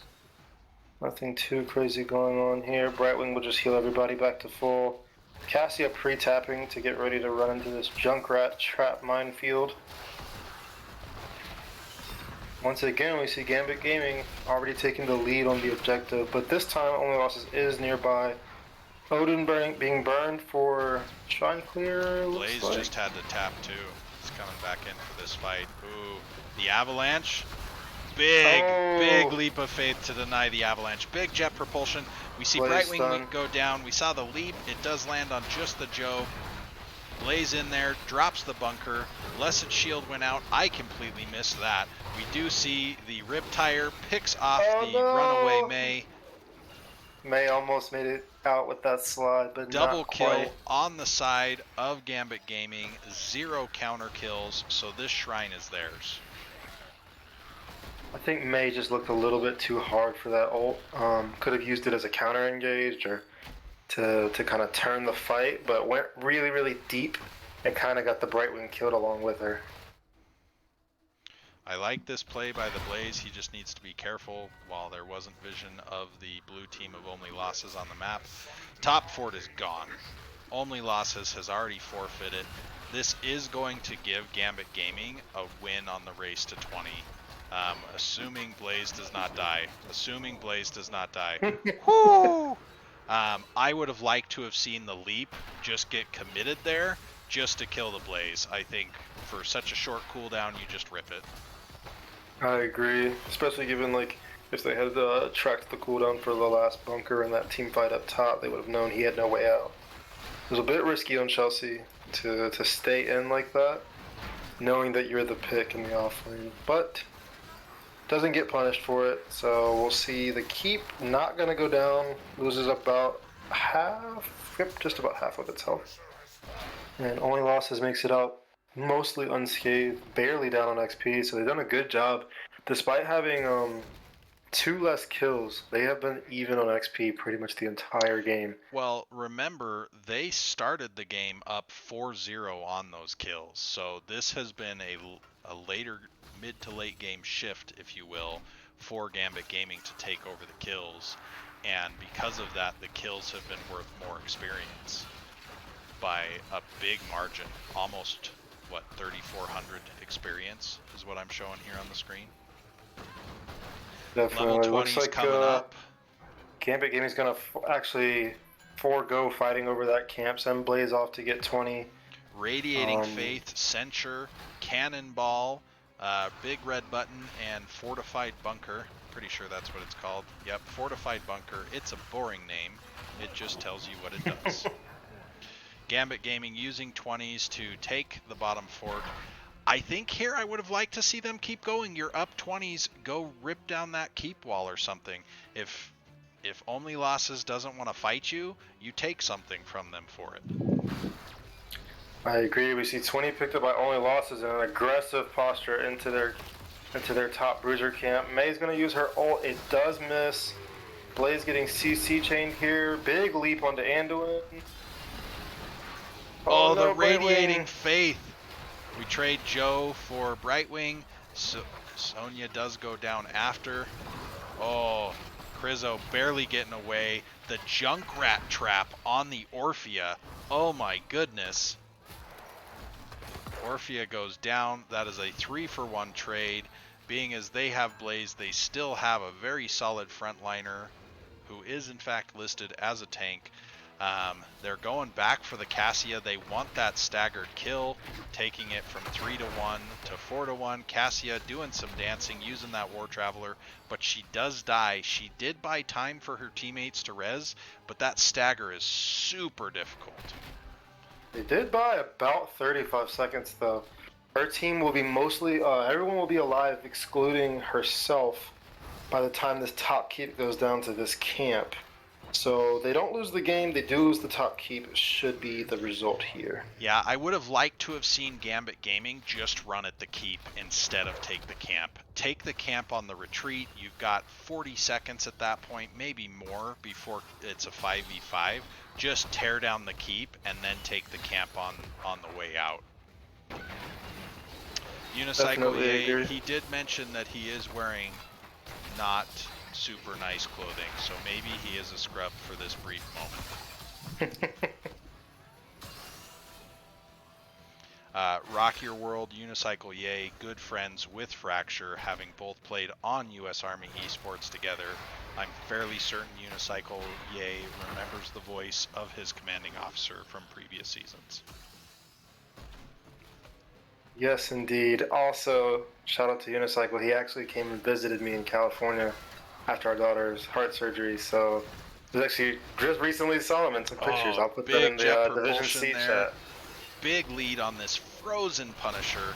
Nothing too crazy going on here. Brightwing will just heal everybody back to full. Cassia pre-tapping to get ready to run into this Junkrat trap minefield. Once again, we see Gambit Gaming already taking the lead on the objective, but this time Only Losses is nearby. Odin being burned for Shrine Clear. Blaze just had to tap too. He's coming back in for this fight. Ooh, the Avalanche. Big leap of faith to deny the Avalanche. Big jet propulsion, We see Blaze Brightwing stun. go down. We saw the leap. It does land on just the Joe. Blaze in there, drops the bunker. Blessed Shield went out. I completely missed that. We do see the Rip Tire picks off Oh, the no. runaway May. May almost made it out with that slide, but Double not kill quite. on the side of Gambit Gaming. 0 counter kills, so this shrine is theirs. I think May just looked a little bit too hard for that ult. Could have used it as a counter engage or to kind of turn the fight, but went really, really deep and kind of got the Brightwing killed along with her. I like this play by the Blaze. He just needs to be careful while there wasn't vision of the blue team of Only Losses on the map. Top fort is gone. Only Losses has already forfeited. This is going to give Gambit Gaming a win on the race to 20. Assuming Blaze does not die. Assuming Blaze does not die. Whoo! I would have liked to have seen the leap just get committed there just to kill the Blaze. I think for such a short cooldown, you just rip it. I agree, especially given like if they had tracked the cooldown for the last bunker and that team fight up top, they would have known he had no way out. It was a bit risky on Chelsea to stay in like that, knowing that you're the pick in the offlane, but doesn't get punished for it. So we'll see the keep not gonna go down, loses about half, yep, just about half of its health, and Only Losses makes it out mostly unscathed, barely down on XP, so they've done a good job. Despite having 2 less kills, they have been even on XP pretty much the entire game. Well, remember, they started the game up 4-0 on those kills, so this has been a later mid to late game shift, if you will, for Gambit Gaming to take over the kills, and because of that, the kills have been worth more experience by a big margin, almost, what, 3,400 experience is what I'm showing here on the screen. Definitely. Level 20's Looks like coming up. Gambit Gaming's gonna actually forego fighting over that camp, send Blaze off to get 20. Radiating Faith, Censure, Cannonball, Big Red Button, and Fortified Bunker. Pretty sure that's what it's called. Yep, Fortified Bunker. It's a boring name. It just tells you what it does. Gambit Gaming using 20s to take the bottom fort. I think here I would have liked to see them keep going. You're up 20s, go rip down that keep wall or something. If Only Losses doesn't want to fight you, you take something from them for it. I agree. We see 20 picked up by Only Losses in an aggressive posture into their top bruiser camp. May's gonna use her ult. It does miss. Blaze getting CC chained here. Big leap onto Anduin. Oh, the no, Radiating Brightwing. Faith. We trade Joe for Brightwing. So Sonya does go down after. Oh, Krizzo barely getting away. The Junkrat trap on the Orphea. Oh my goodness. Orphea goes down. That is a 3-for-1 trade. Being as they have Blaze, they still have a very solid frontliner who is in fact listed as a tank. They're going back for the Cassia. They want that staggered kill, taking it from 3-1 to 4-1. Cassia doing some dancing, using that War Traveler, but she does die. She did buy time for her teammates to res, but that stagger is super difficult. They did buy about 35 seconds though. Her team will be mostly, everyone will be alive excluding herself by the time this top keep goes down to this camp. So they don't lose the game, they do lose the top keep, should be the result here. Yeah, I would have liked to have seen Gambit Gaming just run at the keep instead of take the camp. Take the camp on the retreat. You've got 40 seconds at that point, maybe more, before it's a 5v5. Just tear down the keep and then take the camp on the way out. Unicycle EA, he did mention that he is wearing not super nice clothing, so maybe he is a scrub for this brief moment. Rock Your World, Unicycle Yay, good friends with Fracture, having both played on US Army Esports together. I'm fairly certain Unicycle Yay remembers the voice of his commanding officer from previous seasons. Yes, indeed. Also, shout out to Unicycle. He actually came and visited me in California after our daughter's heart surgery, so I actually just recently saw him in some pictures. Oh, I'll put that big in jet the Division propulsion C there. chat. Big lead on this frozen Punisher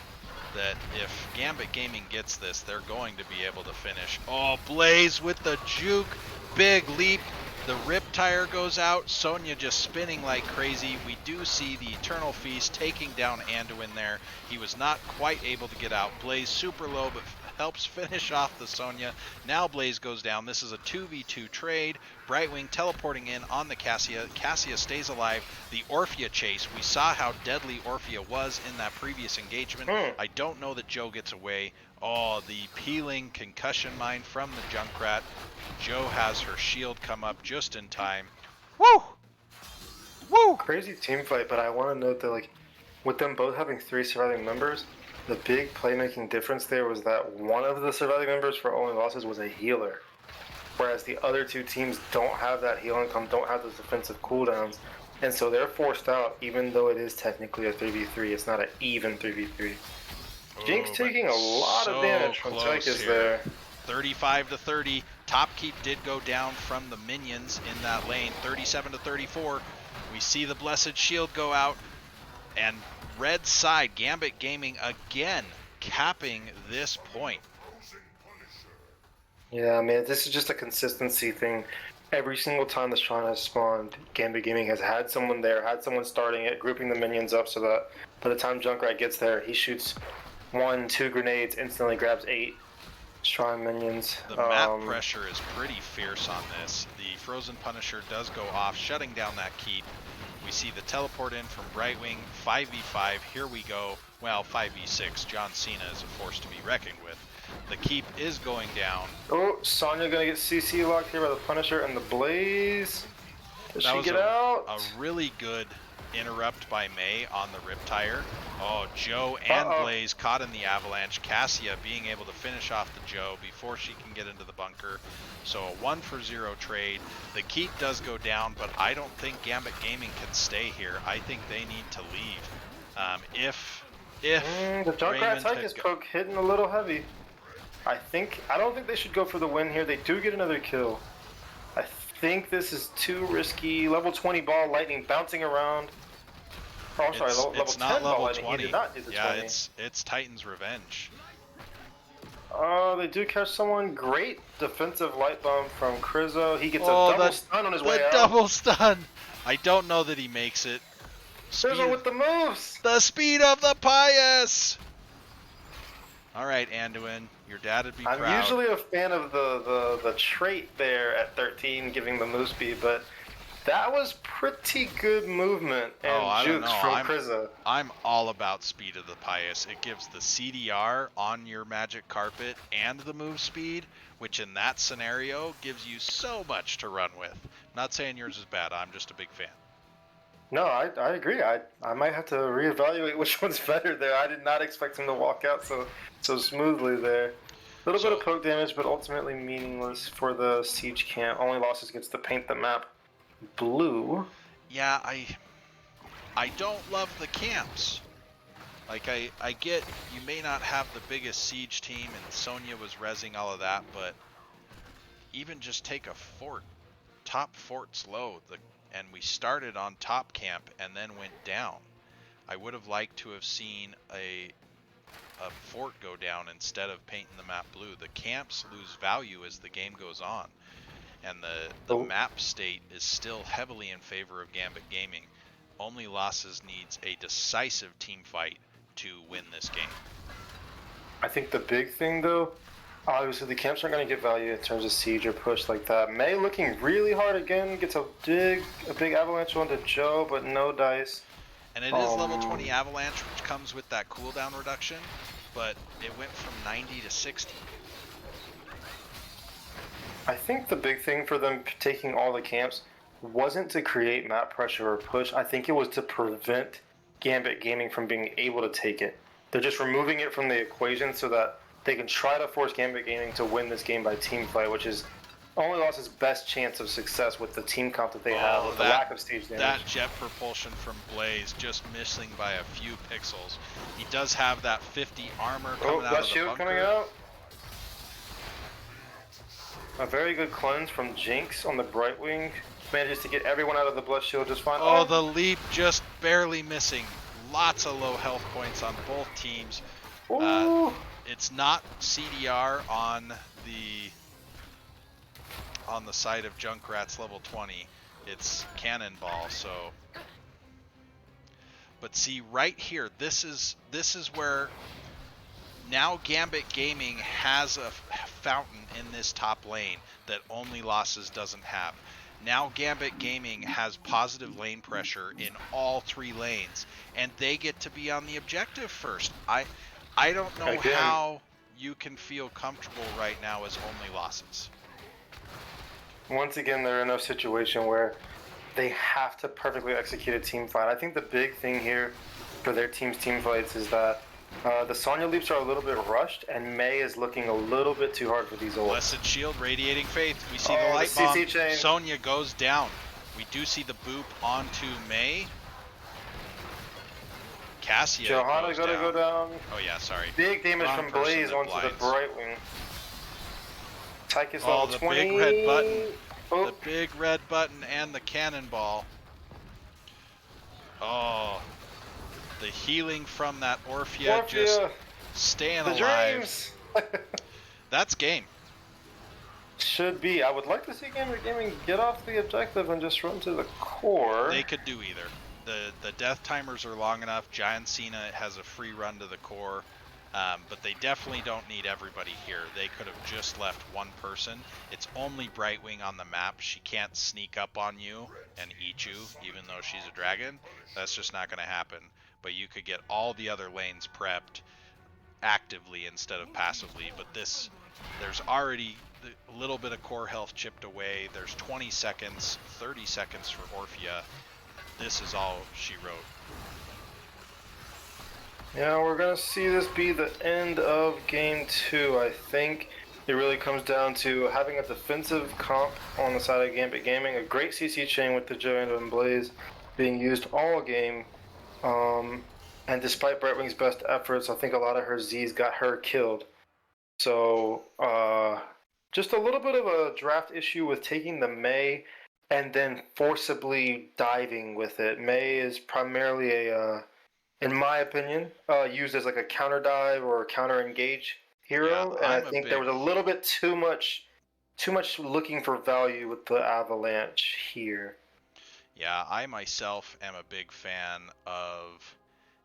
that if Gambit Gaming gets this, they're going to be able to finish. Oh, Blaze with the juke. Big leap. The rip tire goes out. Sonya just spinning like crazy. We do see the Eternal Feast taking down Anduin there. He was not quite able to get out. Blaze super low, but helps finish off the Sonya. Now Blaze goes down. This is a 2v2 trade. Brightwing teleporting in on the Cassia. Cassia stays alive. The Orphea chase. We saw how deadly Orphea was in that previous engagement. I don't know that Joe gets away. Oh, the peeling concussion mine from the Junkrat. Joe has her shield come up just in time. Woo! Woo! Crazy team fight, but I want to note that, like, with them both having 3 surviving members, the big playmaking difference there was that one of the surviving members for Only Losses was a healer. Whereas the other 2 teams don't have that heal income, don't have those defensive cooldowns. And so they're forced out, even though it is technically a 3v3. It's not an even 3v3. Jinx taking a lot of damage from Tychus there. 35 to 30. Top keep did go down from the minions in that lane. 37 to 34. We see the Blessed Shield go out. And red side, Gambit Gaming again capping this point. Yeah, man, this is just a consistency thing. Every single time the Shrine has spawned, Gambit Gaming has had someone there, had someone starting it, grouping the minions up so that by the time Junkrat gets there, he shoots 1, 2 grenades, instantly grabs 8 Shrine minions. The map pressure is pretty fierce on this. The Frozen Punisher does go off, shutting down that keep. We see the teleport in from Brightwing, 5v5, here we go. Well, 5v6, John Cena is a force to be reckoned with. The keep is going down. Oh, Sonya gonna get CC locked here by the Punisher and the Blaze. Does she get out? A really good interrupt by May on the Rip Tire. Oh, Joe and Blaze caught in the avalanche. Cassia being able to finish off the Joe before she can get into the bunker. So a 1-for-0 trade. The keep does go down, but I don't think Gambit Gaming can stay here. I think they need to leave. If the Junkrat Tychus poke hitting a little heavy. I don't think they should go for the win here. They do get another kill. I think this is too risky. Level 20 ball lightning bouncing around. Oh, I'm sorry, level 10 not ball level lightning. 20. He did not do the 20. It's Titan's revenge. Oh, they do catch someone. Great defensive light bomb from Krizzo. He gets a double stun on his way out. Double stun. I don't know that he makes it. Krizzo with the moves. The speed of the pious. All right, Anduin, your dad would be proud. I'm usually a fan of the trait there at 13, giving the move speed, but that was pretty good movement and jukes from Krizzo. I'm all about speed of the pious. It gives the CDR on your magic carpet and the move speed, which in that scenario gives you so much to run with. I'm not saying yours is bad. I'm just a big fan. No, I agree. I might have to reevaluate which one's better there. I did not expect him to walk out so smoothly there. A little bit of poke damage, but ultimately meaningless for the siege camp. Only Losses gets to paint the map blue. Yeah, I don't love the camps. Like, I get you may not have the biggest siege team, and Sonya was rezzing all of that, but even just take a fort. Top fort's low. And we started on top camp and then went down. I would have liked to have seen a fort go down instead of painting the map blue. The camps lose value as the game goes on. And the map state is still heavily in favor of Gambit Gaming. Only Losses needs a decisive team fight to win this game. I think the big thing, though, obviously the camps aren't going to get value in terms of siege or push like that. May looking really hard again, gets a big avalanche onto Joe, but no dice. And it is level 20 avalanche, which comes with that cooldown reduction, but it went from 90 to 60. I think the big thing for them taking all the camps wasn't to create map pressure or push. I think it was to prevent Gambit Gaming from being able to take it. They're just removing it from the equation so that they can try to force Gambit Gaming to win this game by team fight, which is Only Losses' best chance of success with the team comp that they have, with the lack of stage damage. That jet propulsion from Blaze just missing by a few pixels. He does have that 50 armor coming out of the bunker. Shield coming out. A very good cleanse from Jinx on the Brightwing. Manages to get everyone out of the Blood Shield just fine. Oh, the leap just barely missing. Lots of low health points on both teams. Ooh. It's not CDR on the side of Junkrat's level 20. It's Cannonball, so. But see right here, this is where now Gambit Gaming has a fountain in this top lane that Only Losses doesn't have. Now Gambit Gaming has positive lane pressure in all 3 lanes, and they get to be on the objective first. I don't know how you can feel comfortable right now as Only Losses. Once again, they're in a situation where they have to perfectly execute a team fight. I think the big thing here for their team's team fights is that the Sonya leaps are a little bit rushed, and Mei is looking a little bit too hard for these ults. Blessed Shield, Radiating Faith. We see the light bomb. CC chain. Sonya goes down. We do see the boop onto Mei. Cassia Johanna goes gotta down. go down. Oh yeah, sorry. Big damage Wrong from person Blaze that onto the blinds. Brightwing. Tychus Oh, level the 20. big red button. Oh. The big red button and the cannonball. Oh, the healing from that Orphea just staying the alive. dreams. That's game. Should be. I would like to see Gambit Gaming get off the objective and just run to the core. They could do either. The death timers are long enough. Giant Cena has a free run to the core. But they definitely don't need everybody here. They could have just left one person. It's only Brightwing on the map. She can't sneak up on you and eat you, even though she's a dragon. That's just not going to happen. But you could get all the other lanes prepped actively instead of passively. But there's already a little bit of core health chipped away. There's 20 seconds, 30 seconds for Orphea. This is all she wrote. Yeah, we're going to see this be the end of game 2, I think. It really comes down to having a defensive comp on the side of Gambit Gaming, a great CC chain with the Giant and Blaze being used all game. And despite Brightwing's best efforts, I think a lot of her Z's got her killed. So, just a little bit of a draft issue with taking the Mei and then forcibly diving with it. Mei is primarily in my opinion, used as like a counter dive or counter engage hero, Yeah, and I think there was a little bit too much looking for value with the Avalanche here. Yeah, I myself am a big fan of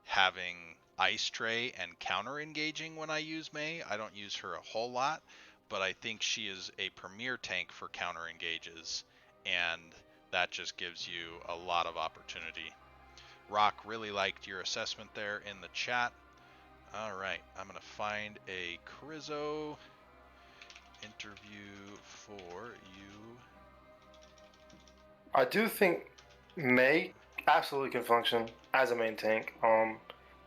having Ice Tray and counter engaging when I use Mei. I don't use her a whole lot, but I think she is a premier tank for counter engages, and that just gives you a lot of opportunity. Rock really liked your assessment there in the chat. All right, I'm going to find a Crizzo interview for you. I do think Mei absolutely can function as a main tank.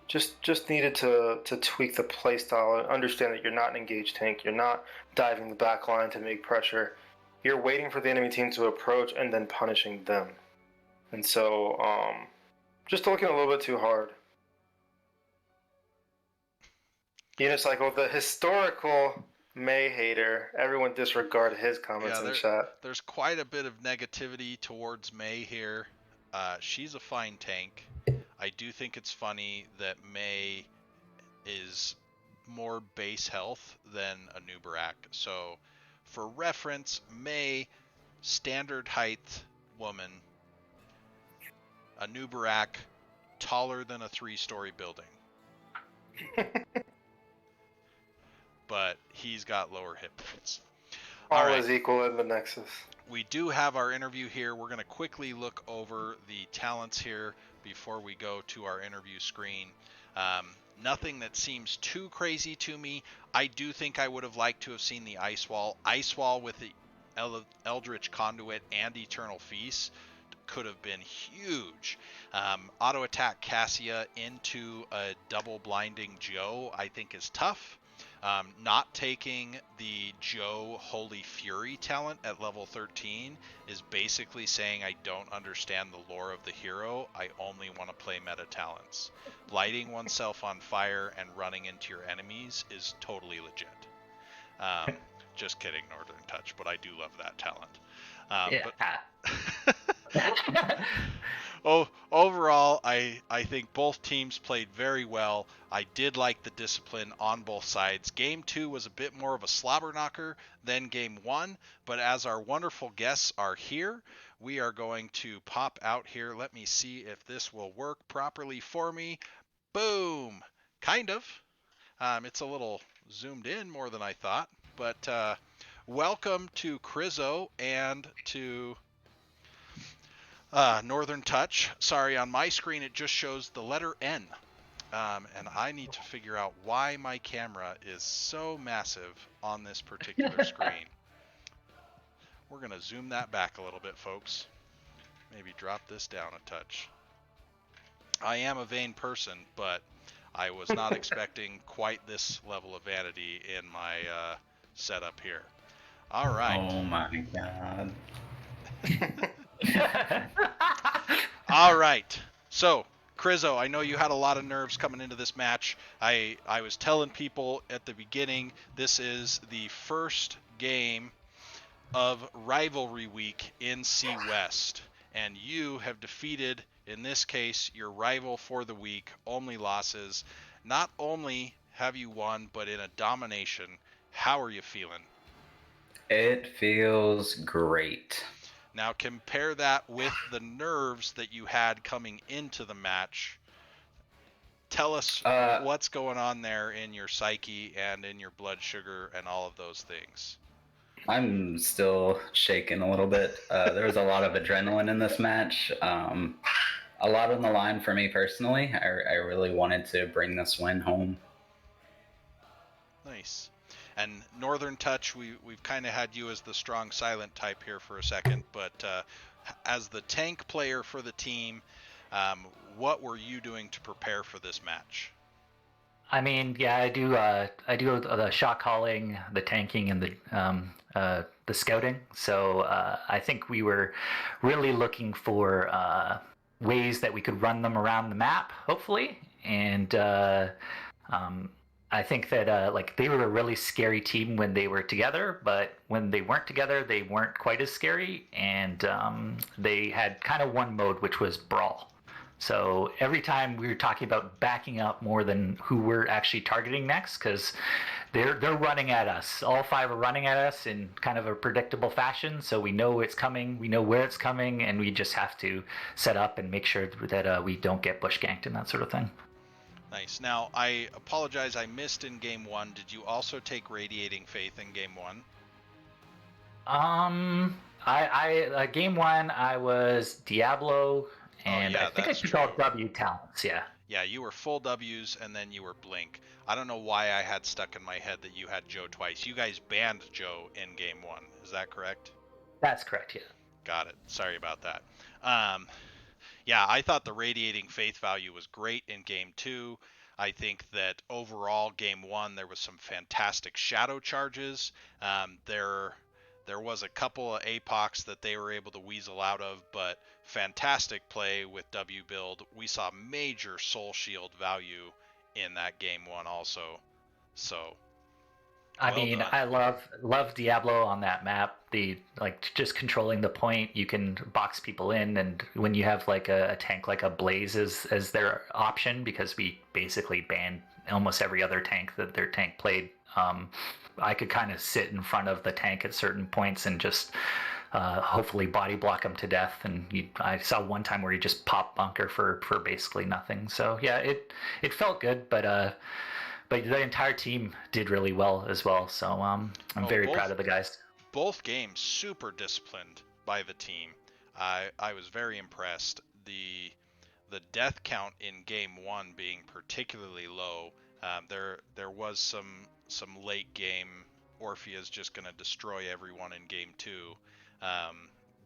Just needed to tweak the playstyle and understand that you're not an engaged tank. You're not diving the back line to make pressure. You're waiting for the enemy team to approach and then punishing them. And so, just looking a little bit too hard. Unicycle, the historical Mei hater. Everyone disregard his comments in the chat. There's quite a bit of negativity towards Mei here. She's a fine tank. I do think it's funny that Mei is more base health than a Nubarak. So, for reference, Mei, standard height woman, a Nubarak, taller than a 3-story building. But he's got lower hit points. All is equal in the Nexus. We do have our interview here. We're going to quickly look over the talents here before we go to our interview screen. Nothing that seems too crazy to me. I do think I would have liked to have seen the Ice Wall. Ice Wall with the Eldritch Conduit and Eternal Feast could have been huge. Auto attack Cassia into a double blinding Joe I think is tough. Not taking the Joe Holy Fury talent at level 13 is basically saying I don't understand the lore of the hero. I only want to play meta talents. Lighting oneself on fire and running into your enemies is totally legit. Just kidding, Northern Touch, but I do love that talent. Yeah. Oh, overall, I think both teams played very well. I did like the discipline on both sides. Game 2 was a bit more of a slobber knocker than Game 1, but as our wonderful guests are here, we are going to pop out here. Let me see if this will work properly for me. Boom! Kind of. It's a little zoomed in more than I thought, but welcome to Crizzo and to Northern Touch. Sorry, on my screen it just shows the letter N. And I need to figure out why my camera is so massive on this particular screen. We're going to zoom that back a little bit, folks. Maybe drop this down a touch. I am a vain person, but I was not expecting quite this level of vanity in my setup here. All right. Oh my god. All right. So, Crizzo, I know you had a lot of nerves coming into this match. I was telling people at the beginning, this is the first game of Rivalry Week in C West. And you have defeated, in this case, your rival for the week, only losses. Not only have you won, but in a domination. How are you feeling? It feels great. Now compare that with the nerves that you had coming into the match. Tell us what's going on there in your psyche and in your blood sugar and all of those things. I'm still shaking a little bit. There was a lot of adrenaline in this match. A lot on the line for me personally. I really wanted to bring this win home. Nice. And Northern Touch, we've kind of had you as the strong silent type here for a second, but as the tank player for the team, what were you doing to prepare for this match? I mean, yeah, I do the shot calling, the tanking, and the scouting. So I think we were really looking for ways that we could run them around the map, hopefully. And I think that like they were a really scary team when they were together, but when they weren't together, they weren't quite as scary. And they had kind of one mode, which was brawl. So every time we were talking about backing up more than who we're actually targeting next, because they're running at us. All five are running at us in kind of a predictable fashion. So we know it's coming, we know where it's coming, and we just have to set up and make sure that we don't get bush ganked and that sort of thing. Nice. Now, I apologize, I missed in Game 1. Did you also take Radiating Faith in Game 1? Game 1, I was Diablo, and yeah, I think I that's took true. all W talents, yeah. Yeah, you were full W's and then you were Blink. I don't know why I had stuck in my head that you had Joe twice. You guys banned Joe in Game 1. Is that correct? That's correct, yeah. Got it. Sorry about that. Yeah, I thought the Radiating Faith value was great in Game 2. I think that overall, Game 1, there was some fantastic shadow charges. There was a couple of APOCs that they were able to weasel out of, but fantastic play with W build. We saw major soul shield value in that Game 1 also. So I mean, done. I love Diablo on that map. Just controlling the point, you can box people in, and when you have like a tank like a Blaze as their option, because we basically banned almost every other tank that their tank played. I could kind of sit in front of the tank at certain points and just hopefully body block him to death. And I saw one time where he just popped bunker for basically nothing. So yeah, it felt good, but the entire team did really well as well. So I'm very proud of the guys. Both games super disciplined by the team. I was very impressed. The death count in Game 1 being particularly low. There was some late game Orphea's just going to destroy everyone in Game 2,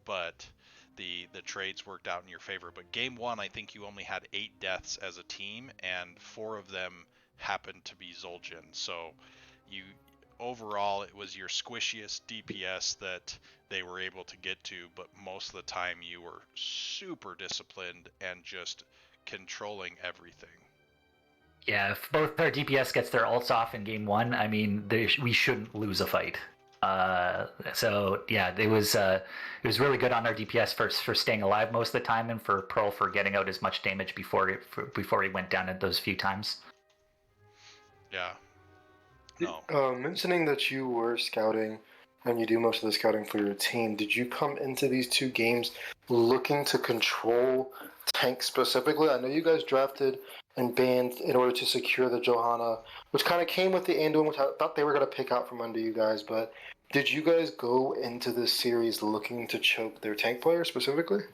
but the trades worked out in your favor. But Game 1, I think you only had 8 deaths as a team, and 4 of them happened to be Zul'jin. So overall it was your squishiest DPS that they were able to get to, but most of the time you were super disciplined and just controlling everything. Yeah, if both our DPS gets their ults off in Game 1, I mean, we shouldn't lose a fight. So yeah, it was really good on our DPS for staying alive most of the time, and for Pearl for getting out as much damage before he went down at those few times. Yeah. No. Mentioning that you were scouting and you do most of the scouting for your team, did you come into these two games looking to control tank specifically? I know you guys drafted and banned in order to secure the Johanna, which kind of came with the Anduin, which I thought they were going to pick out from under you guys, but did you guys go into this series looking to choke their tank player specifically?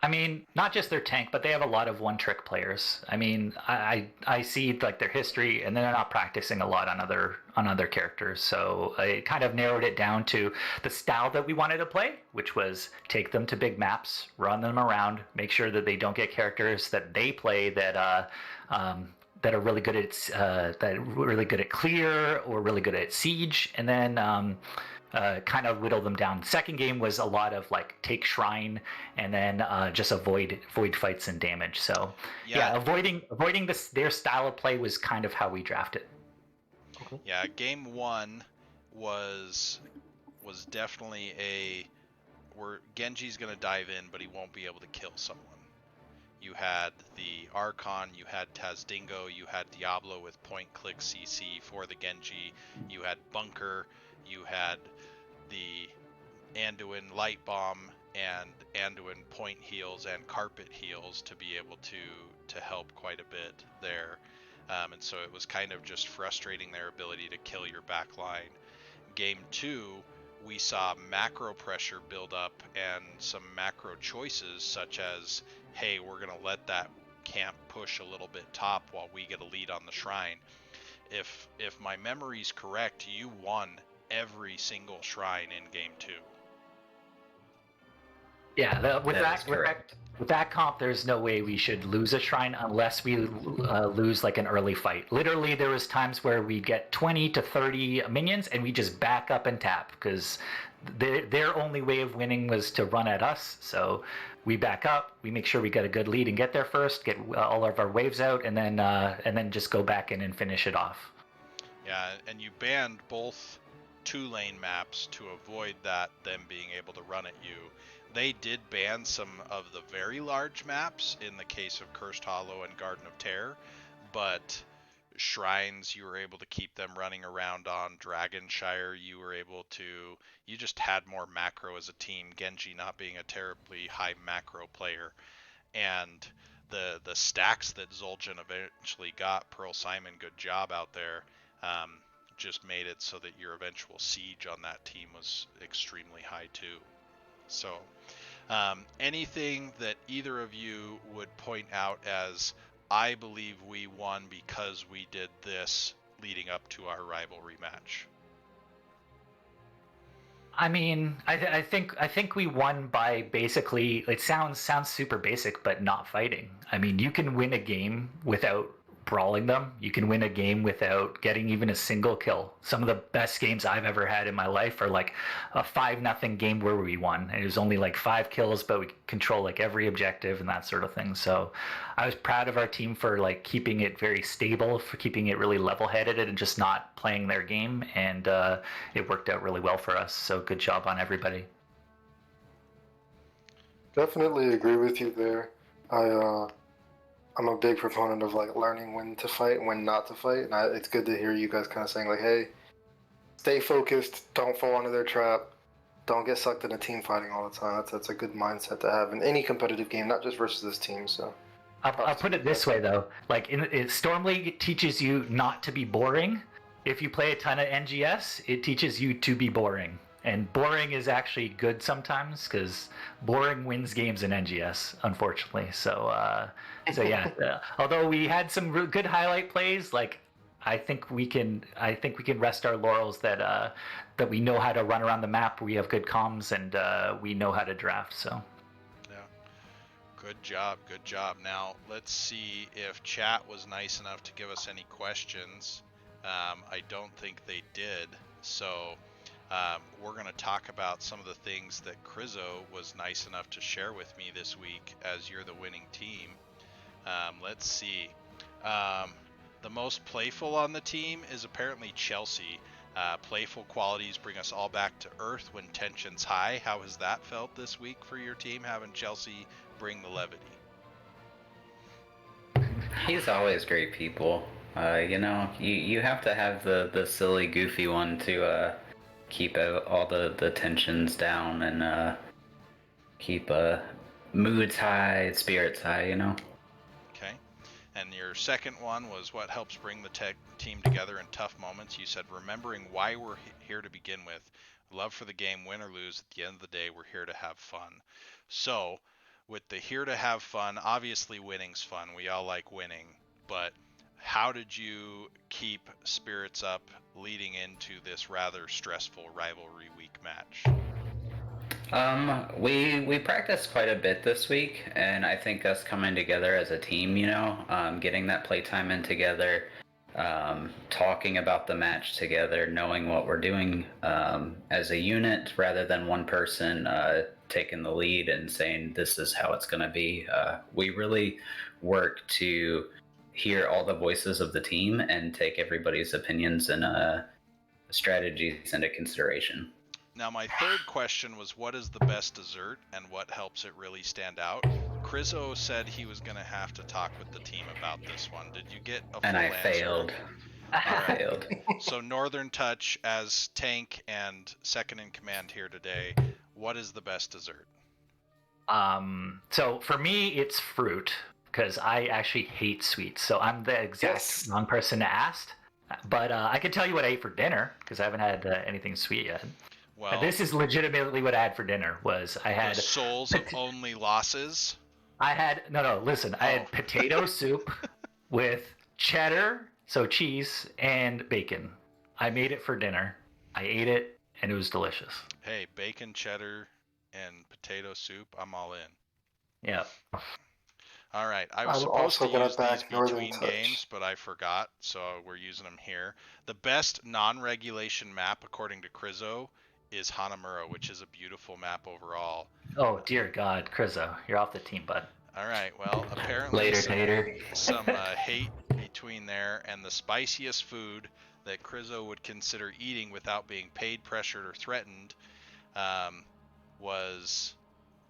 I mean, not just their tank, but they have a lot of one-trick players. I mean, I see like their history, and they're not practicing a lot on other characters. So I kind of narrowed it down to the style that we wanted to play, which was take them to big maps, run them around, make sure that they don't get characters that they play that are really good at clear or really good at siege, and then kind of whittle them down. Second game was a lot of like take shrine and then just avoid fights and damage. So yeah, avoiding their style of play was kind of how we drafted. Okay. Yeah, game one was definitely where Genji's gonna dive in, but he won't be able to kill someone. You had the Archon, you had Tazdingo, you had Diablo with point-click CC for the Genji, you had Bunker, you had the Anduin Light Bomb and Anduin point heals and carpet heals to be able to help quite a bit there. And so it was kind of just frustrating their ability to kill your back line. Game 2, we saw macro pressure build up and some macro choices such as, hey, we're going to let that camp push a little bit top while we get a lead on the shrine. If my memory's correct, you won every single shrine in game 2. Yeah, with correct. with that comp, there's no way we should lose a shrine unless we lose like an early fight. Literally, there was times where we get 20 to 30 minions and we just back up and tap because their only way of winning was to run at us. So we back up, we make sure we get a good lead and get there first, get all of our waves out, and then just go back in and finish it off. Yeah, and you banned both 2-lane maps to avoid them being able to run at you. They did ban some of the very large maps in the case of Cursed Hollow and Garden of Terror, but shrines you were able to keep them running around on. Dragonshire you just had more macro as a team, Genji not being a terribly high macro player, and the stacks that Zul'jin eventually got, Pearl Simon, good job out there, just made it so that your eventual siege on that team was extremely high too. So anything that either of you would point out as, I believe we won because we did this leading up to our rivalry match? I mean, I think we won by basically. It sounds super basic, but not fighting. I mean, you can win a game without brawling them. You can win a game without getting even a single kill. Some of the best games I've ever had in my life are like a 5-0 game where we won. And it was only like 5 kills, but we control like every objective and that sort of thing. So I was proud of our team for like keeping it very stable, for keeping it really level-headed and just not playing their game. And it worked out really well for us. So good job on everybody. Definitely agree with you there. I'm a big proponent of like learning when to fight and when not to fight, and it's good to hear you guys kind of saying like, "Hey, stay focused, don't fall into their trap, don't get sucked into team fighting all the time." That's a good mindset to have in any competitive game, not just versus this team. So I'll put it this way though, like Storm League, it teaches you not to be boring. If you play a ton of NGS, it teaches you to be boring. And boring is actually good sometimes because boring wins games in NGS, unfortunately. So yeah. Although we had some good highlight plays, like I think we can rest our laurels that we know how to run around the map. We have good comms and we know how to draft. So Yeah, good job. Now let's see if chat was nice enough to give us any questions. I don't think they did, so. We're going to talk about some of the things that Krizo was nice enough to share with me this week as you're the winning team. Let's see. The most playful on the team is apparently Chelsea. Playful qualities bring us all back to earth when tension's high. How has that felt this week for your team, having Chelsea bring the levity? He's always great people. You have to have the silly, goofy one to keep all the tensions down and keep moods high, spirits high, Okay. And your second one was what helps bring the team together in tough moments. You said remembering why we're here to begin with. Love for the game, win or lose. At the end of the day, we're here to have fun. So, with the here to have fun, obviously winning's fun. We all like winning. But how did you keep spirits up leading into this rather stressful rivalry week match? We practiced quite a bit this week, and I think us coming together as a team, getting that playtime in together, talking about the match together, knowing what we're doing as a unit rather than one person taking the lead and saying this is how it's going to be. We really work to hear all the voices of the team and take everybody's opinions and strategies into consideration. Now, my third question was what is the best dessert and what helps it really stand out? Crizzo said he was going to have to talk with the team about this one. Did you get a full And I answer? failed. I failed. So Northern Touch as tank and second in command here today, what is the best dessert? So for me, it's fruit because I actually hate sweets. So I'm the exact wrong person to ask. But I can tell you what I ate for dinner because I haven't had anything sweet yet. Well, this is legitimately what I had for dinner. I had the souls of only losses. I had listen. I had potato soup with cheddar, so cheese, and bacon. I made it for dinner. I ate it, and it was delicious. Hey, bacon, cheddar, and potato soup. I'm all in. Yeah. All right. I was I'm supposed also to gonna use these back Northern between Touch. games, but I forgot, so we're using them here. The best non-regulation map, according to Crizzo, is Hanamura, which is a beautiful map overall. Oh dear God, Crizzo, you're off the team, bud. All right. Well, apparently Later, Tater. some hate between there, and the spiciest food that Crizzo would consider eating without being paid, pressured, or threatened was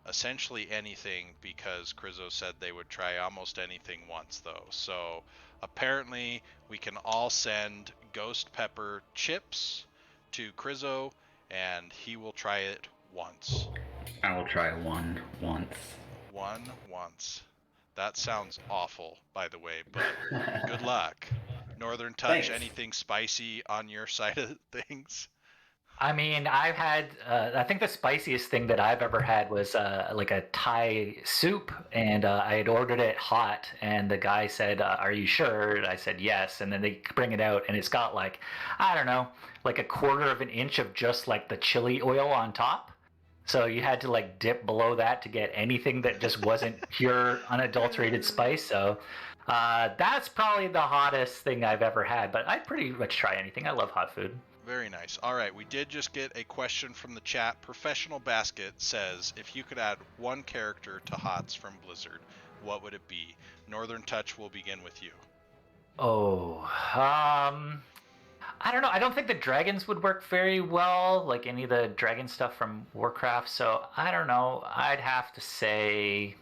essentially anything, because Crizzo said they would try almost anything once, though. So apparently we can all send ghost pepper chips to Crizzo, and he will try it once. I will try one once. Once. That sounds awful, by the way, but good luck. Northern Touch, Thanks. anything spicy on your side of things? I mean, I've had. I think the spiciest thing that I've ever had was like a Thai soup, and I had ordered it hot, and the guy said, "Are you sure?" And I said, "Yes." And then they bring it out, and it's got like, I don't know, like a quarter of an inch of just like the chili oil on top. So you had to like dip below that to get anything that just wasn't pure, unadulterated spice. So that's probably the hottest thing I've ever had. But I'd pretty much try anything. I love hot food. Very nice. All right, we did just get a question from the chat. Professional Basket says, if you could add one character to HOTS from Blizzard, what would it be? Northern Touch will begin with you. Oh, I don't know. I don't think the dragons would work very well, like any of the dragon stuff from Warcraft. So I don't know. I'd have to say,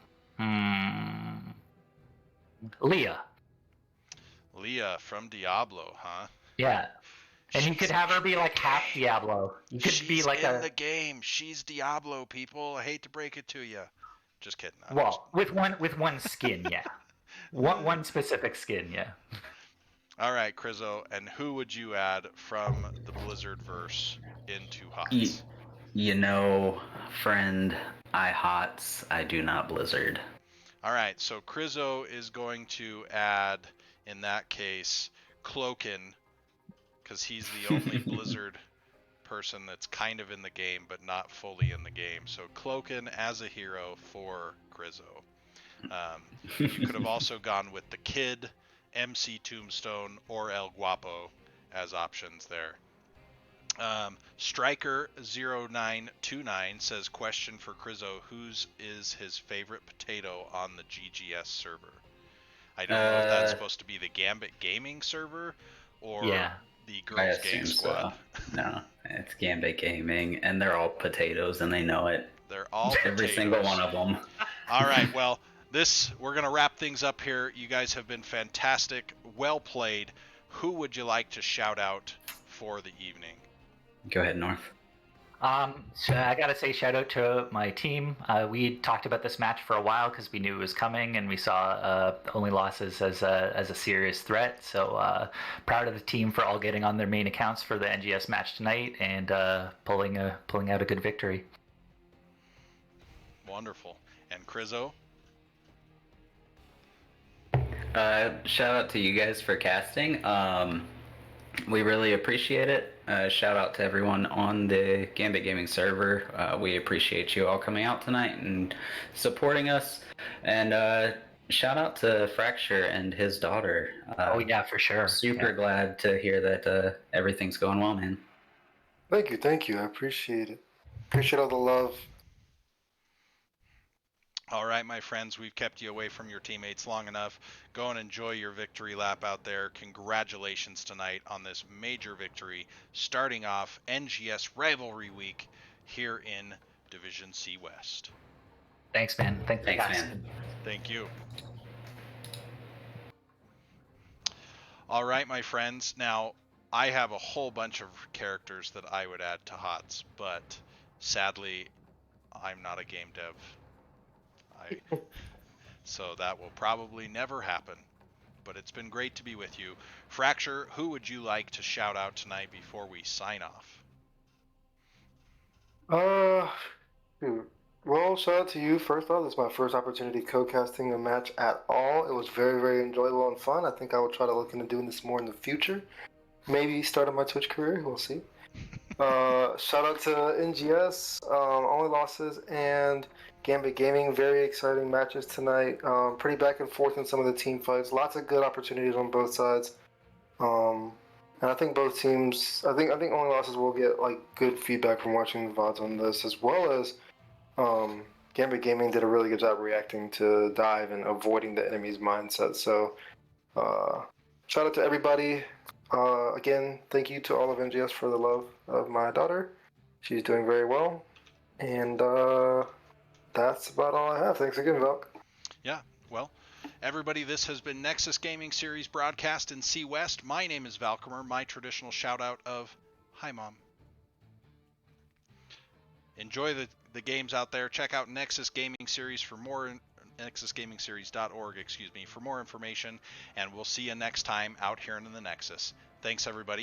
Leah. Leah from Diablo, huh? Yeah. And you could have her be like half Diablo. You could She's be like in the game. She's Diablo, people. I hate to break it to you. Just kidding. With one skin, yeah. one specific skin, yeah. All right, Crizzo, and who would you add from the Blizzard verse into HOTS? Friend, I HOTS, I do not Blizzard. All right, so Crizzo is going to add, in that case, Cloakin, because he's the only Blizzard person that's kind of in the game, but not fully in the game. So Cloakin as a hero for Crizzo. You could have also gone with the Kid, MC Tombstone, or El Guapo as options there. Striker0929 says, question for Crizzo, whose is his favorite potato on the GGS server? I don't know if that's supposed to be the Gambit Gaming server or the Girls Game Squad. So. No, it's Gambit Gaming, and they're all potatoes, and they know it. They're all Every potatoes. single one of them. All right, well, we're going to wrap things up here. You guys have been fantastic. Well played. Who would you like to shout out for the evening? Go ahead, North. So I gotta say, shout out to my team. We talked about this match for a while because we knew it was coming, and we saw only losses as a serious threat. So proud of the team for all getting on their main accounts for the NGS match tonight and pulling out a good victory. Wonderful. And Crizzo? Shout out to you guys for casting. We really appreciate it. Shout out to everyone on the Gambit Gaming server. We appreciate you all coming out tonight and supporting us. And shout out to Fracture and his daughter. Oh yeah, for sure. Super glad to hear that everything's going well, man. Thank you. I appreciate it. Appreciate all the love. All right, my friends, we've kept you away from your teammates long enough. Go and enjoy your victory lap out there. Congratulations tonight on this major victory, starting off NGS Rivalry Week here in Division C West. Thanks, man. Thanks, man. Thank you. All right, my friends. Now, I have a whole bunch of characters that I would add to HOTS, but sadly, I'm not a game dev. So that will probably never happen, but it's been great to be with you. Fracture, who would you like to shout out tonight before we sign off? Well, shout out to you first off. This is my first opportunity co-casting a match at all. It was very, very enjoyable and fun. I think I will try to look into doing this more in the future. Maybe starting my Twitch career. We'll see. Shout out to NGS, Only Losses, and Gambit Gaming. Very exciting matches tonight. Pretty back and forth in some of the team fights. Lots of good opportunities on both sides. And I think both teams. I think Only Losses will get like good feedback from watching the VODs on this, as well as Gambit Gaming did a really good job reacting to dive and avoiding the enemy's mindset. So shout out to everybody. Again, thank you to all of NGS for the love of my daughter. She's doing very well. And that's about all I have. Thanks again, Valk. Yeah, well, everybody, this has been Nexus Gaming Series broadcast in C West. My name is Valcomer. My traditional shout out of Hi Mom. Enjoy the games out there. Check out Nexus Gaming Series for more nexusgamingseries.org, for more information, and we'll see you next time out here in the Nexus. Thanks, everybody.